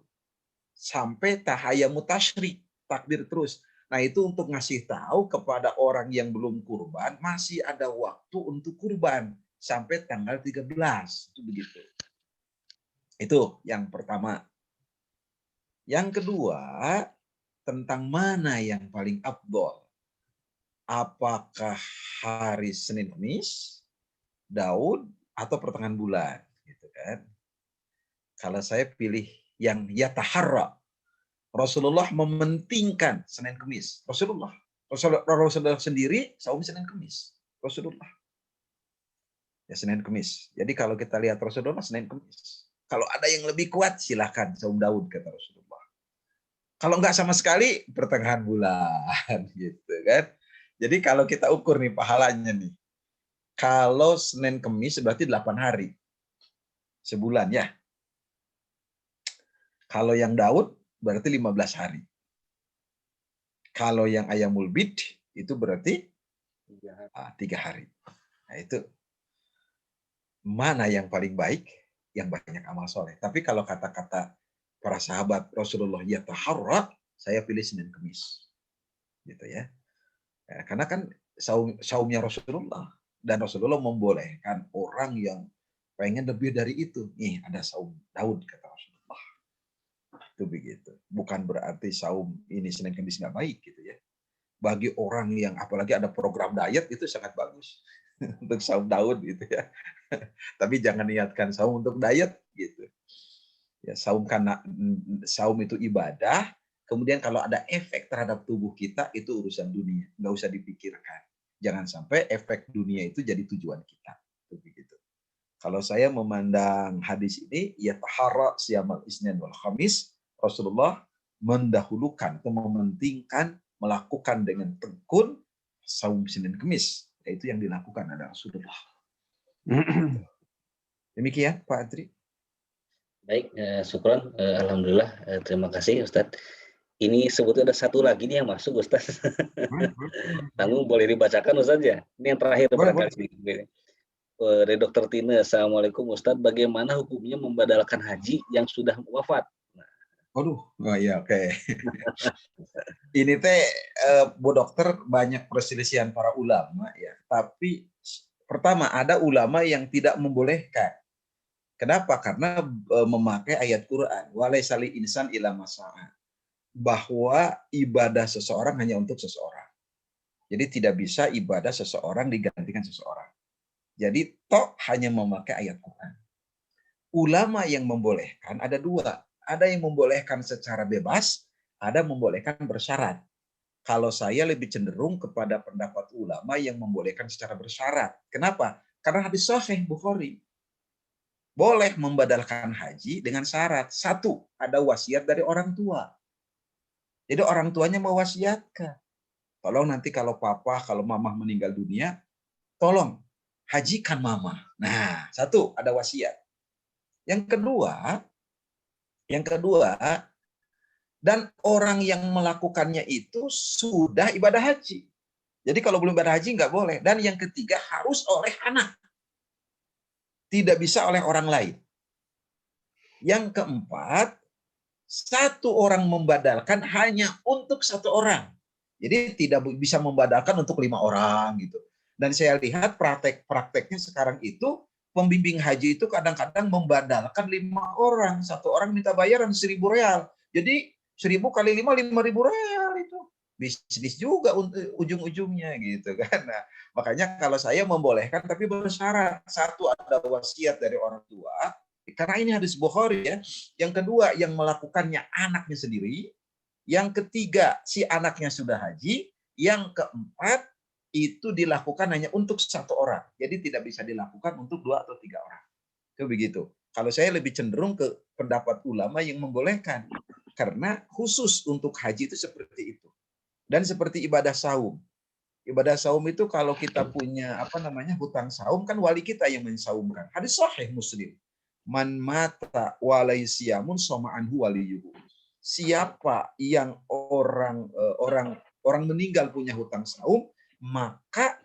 Sampai tahayyamut tasyrik, takbir terus. Nah, itu untuk ngasih tahu kepada orang yang belum kurban, masih ada waktu untuk kurban sampai tanggal 13. Itu begitu. Itu yang pertama. Yang kedua, tentang mana yang paling afdol. Apakah hari Senin Kamis, Daud, atau pertengahan bulan, gitu kan? Kalau saya pilih yang yataharra. Rasulullah mementingkan Senin Kamis. Rasulullah sendiri saum Senin Kamis. Rasulullah. Ya Senin Kamis. Jadi kalau kita lihat Rasulullah Senin Kamis. Kalau ada yang lebih kuat silahkan saum Daud kata Rasulullah. Kalau enggak sama sekali pertengahan bulan gitu kan. Jadi kalau kita ukur nih pahalanya nih. Kalau Senin Kamis berarti 8 hari. Sebulan ya. Kalau yang Daud berarti 15 hari. Kalau yang Ayamul Bid itu berarti 3 hari. Nah itu mana yang paling baik? Yang banyak amal soleh. Tapi kalau kata-kata para sahabat Rasulullah ya taharra, saya pilih Senin Kamis. Gitu ya. Karena kan saumnya Rasulullah. Dan Rasulullah membolehkan orang yang pengen lebih dari itu. Nih ada saum Daud kata Rasulullah. Itu begitu. Bukan berarti saum ini Senin Kamis nggak baik gitu ya. Bagi orang yang apalagi ada program diet itu sangat bagus untuk saum Daud gitu ya. Tapi jangan niatkan saum untuk diet gitu. Ya saum karena saum itu ibadah. Kemudian kalau ada efek terhadap tubuh kita itu urusan dunia, nggak usah dipikirkan. Jangan sampai efek dunia itu jadi tujuan kita. Itu begitu. Kalau saya memandang hadis ini, ya tahara siyamal isnin wal khamis, Rasulullah mendahulukan atau mementingkan melakukan dengan tekun saum Senin Kamis. Itu yang dilakukan adalah Rasulullah. Demikian Pak Adri. Baik, syukron. Alhamdulillah. Terima kasih Ustadz. Ini sebetulnya ada satu lagi nih yang masuk Ustadz. Namun boleh dibacakan Ustadz ya. Ini yang terakhir barangkali. Dari Dr. Tina, Assalamualaikum Ustadz. Bagaimana hukumnya membadalkan haji yang sudah wafat? Aduh, oh iya oke. Ini teh Bu Dokter banyak perselisihan para ulama ya. Tapi pertama ada ulama yang tidak membolehkan. Kenapa? Karena memakai ayat Quran. Walaisali insan ila masa'a. Bahwa ibadah seseorang hanya untuk seseorang. Jadi tidak bisa ibadah seseorang digantikan seseorang. Jadi toh hanya memakai ayat Quran. Ulama yang membolehkan ada dua. Ada yang membolehkan secara bebas, ada membolehkan bersyarat. Kalau saya lebih cenderung kepada pendapat ulama yang membolehkan secara bersyarat. Kenapa? Karena hadis sahih Bukhari. Boleh membadalkan haji dengan syarat. Satu, ada wasiat dari orang tua. Jadi orang tuanya mewasiatkan. Tolong nanti kalau papa, kalau mama meninggal dunia, tolong hajikan mama. Nah, satu, ada wasiat. Yang kedua, dan orang yang melakukannya itu sudah ibadah haji. Jadi kalau belum ibadah haji nggak boleh. Dan yang ketiga harus oleh anak. Tidak bisa oleh orang lain. Yang keempat, satu orang membadalkan hanya untuk satu orang. Jadi tidak bisa membadalkan untuk 5 orang gitu. Dan saya lihat prakteknya sekarang itu, pembimbing haji itu kadang-kadang membadalkan 5 orang. Satu orang minta bayaran 1.000 real. Jadi 1.000 kali 5, 5.000 real itu. Bisnis juga ujung-ujungnya gitu kan. Nah, makanya kalau saya membolehkan tapi bersyarat. Satu, ada wasiat dari orang tua. Karena ini hadis Bukhari ya. Yang kedua, yang melakukannya anaknya sendiri. Yang ketiga, si anaknya sudah haji. Yang keempat, itu dilakukan hanya untuk satu orang. Jadi tidak bisa dilakukan untuk 2 atau 3 orang. Itu begitu. Kalau saya lebih cenderung ke pendapat ulama yang membolehkan. Karena khusus untuk haji itu seperti itu. Dan seperti ibadah saum. Ibadah saum itu kalau kita punya hutang saum, kan wali kita yang mensaumkan. Hadis sahih Muslim. Man mata walaisiamun soma'anhu waliyuhu. Siapa yang orang meninggal punya hutang saum, maka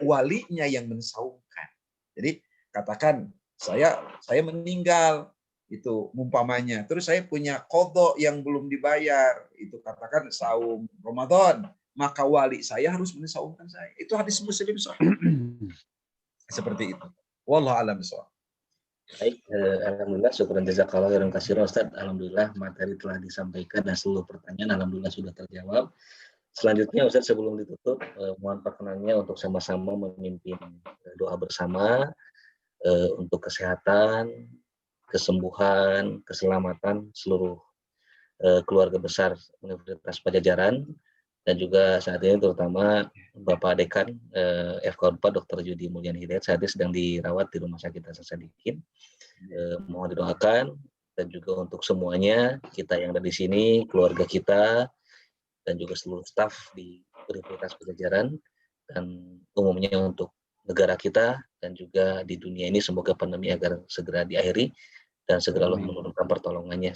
walinya yang mensaumkan. Jadi katakan Saya meninggal, itu umpamanya. Terus saya punya qadha yang belum dibayar, itu katakan saum Ramadan, maka wali saya harus mensaumkan saya. Itu hadis Muslim sahih. Seperti itu. Wallahu a'lam bishawab. Baik, alhamdulillah, syukuran jazakallah khairan katsiran Ustaz. Alhamdulillah materi telah disampaikan dan seluruh pertanyaan alhamdulillah sudah terjawab. Selanjutnya Ustaz, sebelum ditutup, mohon perkenannya untuk sama-sama memimpin doa bersama untuk kesehatan, kesembuhan, keselamatan seluruh keluarga besar Universitas Pajajaran, dan juga saat ini terutama Bapak Dekan FK 4 Dr. Yudi Mulyan Hidayat saat ini sedang dirawat di Rumah Sakit Hasan Sadikin. Mohon didoakan, dan juga untuk semuanya kita yang ada di sini, keluarga kita, dan juga seluruh staf di Universitas Pajajaran, dan umumnya untuk negara kita dan juga di dunia ini, semoga pandemi agar segera diakhiri dan segera Allah menurunkan pertolongannya.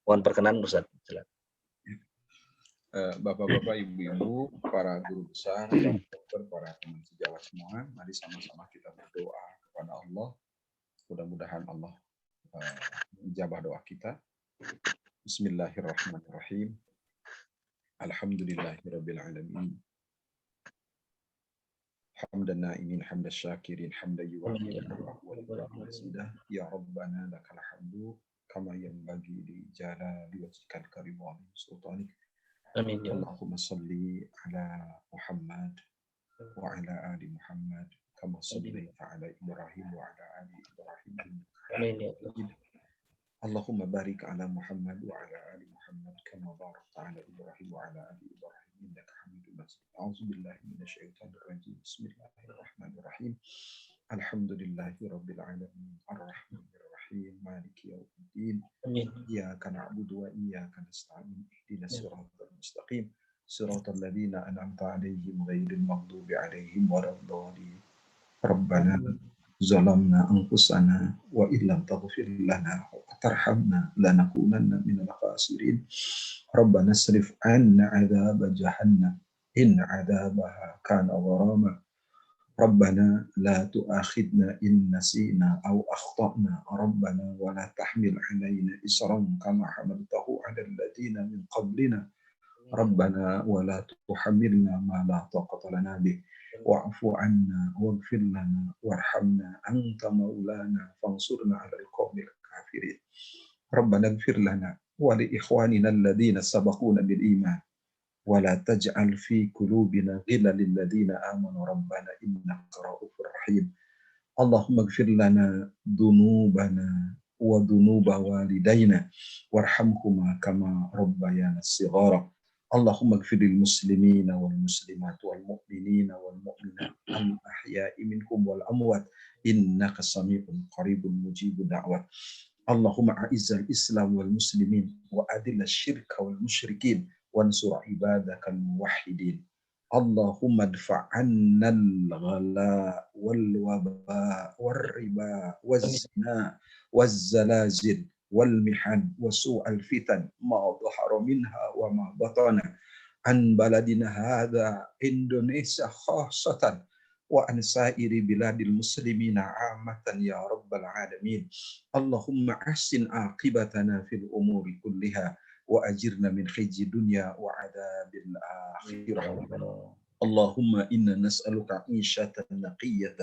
Mohon perkenan Ustaz. Bapak-bapak, ibu-ibu, para guru besar, para teman sejawat semua, mari sama-sama kita berdoa kepada Allah. Mudah-mudahan Allah menjawab doa kita. Bismillahirrahmanirrahim. Alhamdulillahirabbil alamin. Hamdan na'imin, hamdan syakirin, hamdan yuwafi wa ya Rabbana lakal hamdu kama yanbaghi li jalali wajhikal karim wa sultanik. Amin ya Allahumma salli ala Muhammad wa ala ali Muhammad kama sallaita ala Ibrahim wa ala ali Ibrahim. Amin ya Allahumma barik ala Muhammad wa ala ali Muhammad kama barakta ala Ibrahim wa ala ali Ibrahim innaka Hamidum Majid. A'udzu billahi minasyaitonir rajim. Bismillahirrahmanirrahim. Alhamdulillahirabbil alamin. Arrahmanir rahim. Maliki yaumiddin. Iyyaka na'budu wa iyyaka nasta'in. Ihdinas siratal mustaqim. Siratal ladzina an'amta 'alaihim ghairil maghdubi 'alaihim waladdallin. Rabbana zalamna anfusana wa illam taghfir lana wa tarhamna lanakunanna minal khasirin. Rabbana asrif 'anna 'adzaba jahannam in 'adzabaha kana gharama. Rabbana la tu'akhidna in nasina aw akhtana. Rabbana wa la tahmil 'alaina isran kama hamaltahu 'alal ladzina min qablina. Rabbana wa la tuhammilna ma la taqata lana bih. Wa'fu 'anna waghfir lana warhamna anta maulana fansurna 'alal qaumil kafirin. Rabbana ighfir lana wa li ikhwanina alladhina sabaquna bil iman wa la taj'al fi qulubina ghillan lil ladzina amanu rabbana innaka ra'ufur rahim. Allahumma ighfir lana dhunubana wa dhunuba walidayna warhamhuma kama rabbayana shighara. Allahumma ighfiril muslimina wal muslimat wal mu'minina wal mu'minat al ahya'i minhum wal amwat innaka sami'un qaribun mujibud da'wat. Allahumma a'izzal islam wal muslimin wa adillal syirka wal musyrikin wansur ibadakal muwahhidin. Allahumma adfa' 'annal ghala wal waba wal riba waz zina waz zalazil والمحن وسوء الفتن ما ظهر منها وما بطن عن بلدنا هذا إندونيسيا خاصة وعن سائر بلاد المسلمين عامة يا رب العالمين. اللهم أحسن عاقبتنا في الأمور كلها وأجرنا من خزي الدنيا وعذاب الآخرة. اللهم إنا نسألك عيشة نقية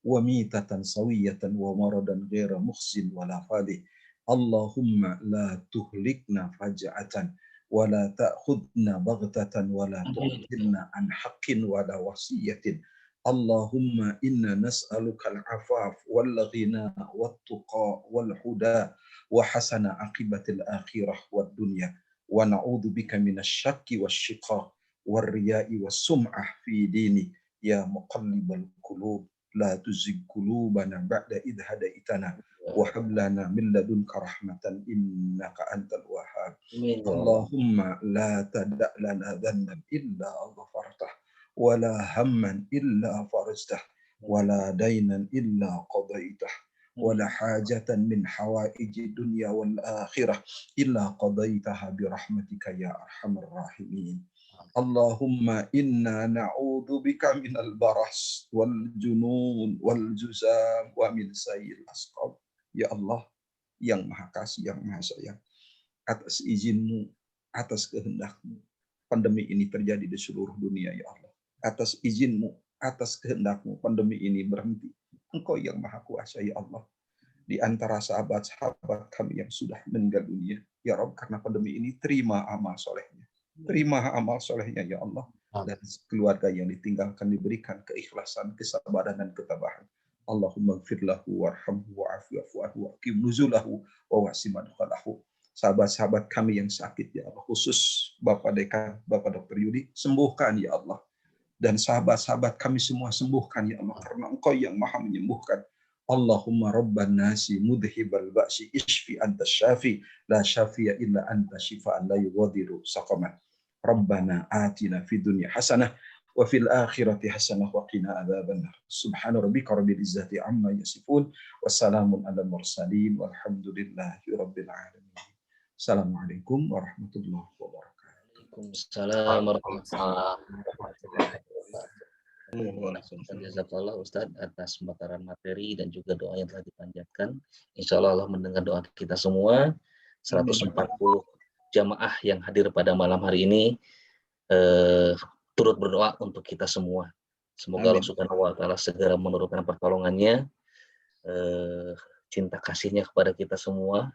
وميتة سوية ومرضا غير مخزن ولا فاضح. Allahumma la tuhlikna faja'atan wa la ta'khudna baghtatan wa la tu'tilna an haqqin wa la wasiyatin. Allahumma inna nas'aluka al-afaf wal ghina wat tuqa wal huda wa hasana aqibatil akhirah wad dunya wa na'udzu bika minasy syakki wasyiqaq war riya'i was sum'ah fi dini ya muqallibal qulub la tuzigh qulubana ba'da idh hadaitana wa hab lana min ladunka rahmatan innaka antal wahhab. Allahumma la tada' lana dhanban illa ghafartah wa la hamman illa farajtah wa la daynan illa qadaitah wa la hajatan min hawaiji dunya wal akhirah illa qadaitaha bi rahmatika ya arhamar rahimin. Allahumma inna na'udzubika minal baras wal junun wal juzam wa min sayil asqam. Ya Allah, yang Maha Kasih, yang Maha Sayang, atas izin-Mu, atas kehendak-Mu, pandemi ini terjadi di seluruh dunia, ya Allah. Atas izin-Mu, atas kehendak-Mu, pandemi ini berhenti. Engkau yang Maha Kuasa, ya Allah. Di antara sahabat-sahabat kami yang sudah meninggal dunia, ya Rabb, karena pandemi ini, terima amal solehnya. Terima amal solehnya, ya Allah. Dan keluarga yang ditinggalkan diberikan keikhlasan, kesabaran, dan ketabahan. Allahumma gfir lahu warhamhu wa'afu anhu wa'qim nuzulahu wa wasi madkhalahu. Sahabat-sahabat kami yang sakit, ya Allah, khusus Bapak Dekan, Bapak Dr. Yudi, sembuhkan, ya Allah. Dan sahabat-sahabat kami semua sembuhkan, ya Allah, karena Engkau yang Maha menyembuhkan. Allahumma rabban nasi mudhibal ba'si ishfi anta syafi la syafiya illa anta shifaan la yughadiru saqaman. Rabbana atina fid dunya hasanah wa fil akhirati hasanah wa qina adzabannar. Subhana rabbika rabbil izzati amma yasifun wassalamun alal mursalin walhamdulillahi rabbil alamin. Assalamualaikum warahmatullahi wabarakatuh. Waalaikumsalam warahmatullahi wabarakatuh. Jazakallah Ustadz atas pemaparan materi dan juga doa yang telah dipanjatkan. Insya Allah Allah mendengar doa kita semua. 140 jamaah yang hadir pada malam hari ini turut berdoa untuk kita semua. Semoga Allah Subhanahu wa Ta'ala segera menurunkan pertolongannya, cinta kasihnya kepada kita semua,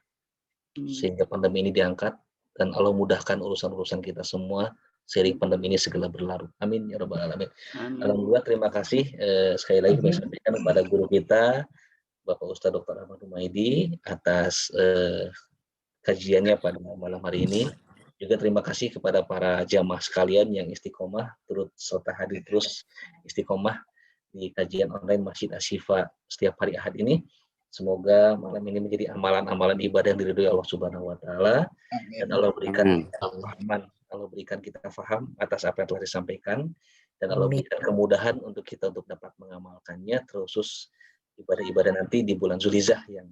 sehingga pandemi ini diangkat dan Allah mudahkan urusan-urusan kita semua seiring pandemi ini segera berlalu. Amin ya rabbal alamin. Alhamdulillah, terima kasih sekali lagi kami sampaikan kepada guru kita Bapak Ustadz Dr. Ahmad Humaydi atas kajiannya pada malam hari ini. Juga terima kasih kepada para jamaah sekalian yang istiqomah turut serta hadir terus istiqomah di kajian online Masjid Asy-Syifa setiap hari Ahad ini. Semoga malam ini menjadi amalan-amalan ibadah yang diridhoi Allah Subhanahu wa Ta'ala, dan Allah berikan kefahaman, Allah berikan kita faham atas apa yang telah disampaikan, dan Allah berikan kemudahan untuk kita untuk dapat mengamalkannya, terkhusus ibadah-ibadah nanti di bulan Zulhijjah yang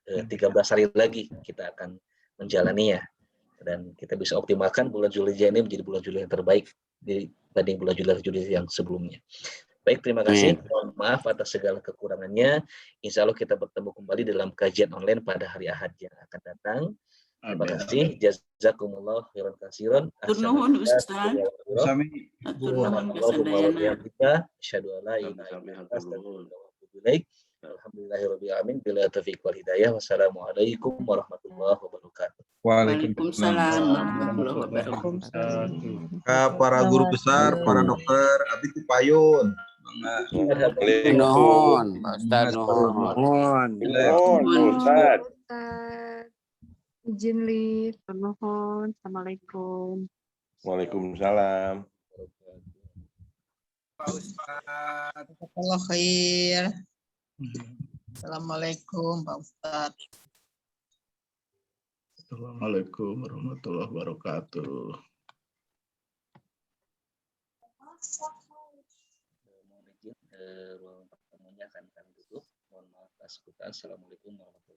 13 hari lagi kita akan menjalaninya, dan kita bisa optimalkan bulan Zulhijjah ini menjadi bulan Zulhijjah yang terbaik dibanding bulan Zulhijjah yang sebelumnya. Baik, terima kasih. Mohon maaf atas segala kekurangannya. Insya Allah kita bertemu kembali dalam kajian online pada hari Ahad yang akan datang. Terima kasih. Jazakumullah khairan katsiran. Turnuhun Ustaz. Turnuhun kesadayana. Asyhadu an la ilaha illallah wa atubu ilaik. Alhamdulillahirabbil alamin. Bila taufiq wal hidayah. Wassalamualaikum warahmatullahi wabarakatuh. Waalaikumsalam warahmatullahi wabarakatuh. Para guru besar, para dokter, abdi ti payun. Nuhun, Ustaz nuhun. Ustaz. Izin live. Nuhun. Assalamualaikum. Waalaikumsalam. Pak Ustaz. Allah khair. Assalamualaikum Pak Ustaz. Assalamualaikum warahmatullahi wabarakatuh. Ruang pertemuannya akan kami tutup. Mohon maaf atas kebutuhan. Assalamualaikum warahmatullahi wabarakatuh.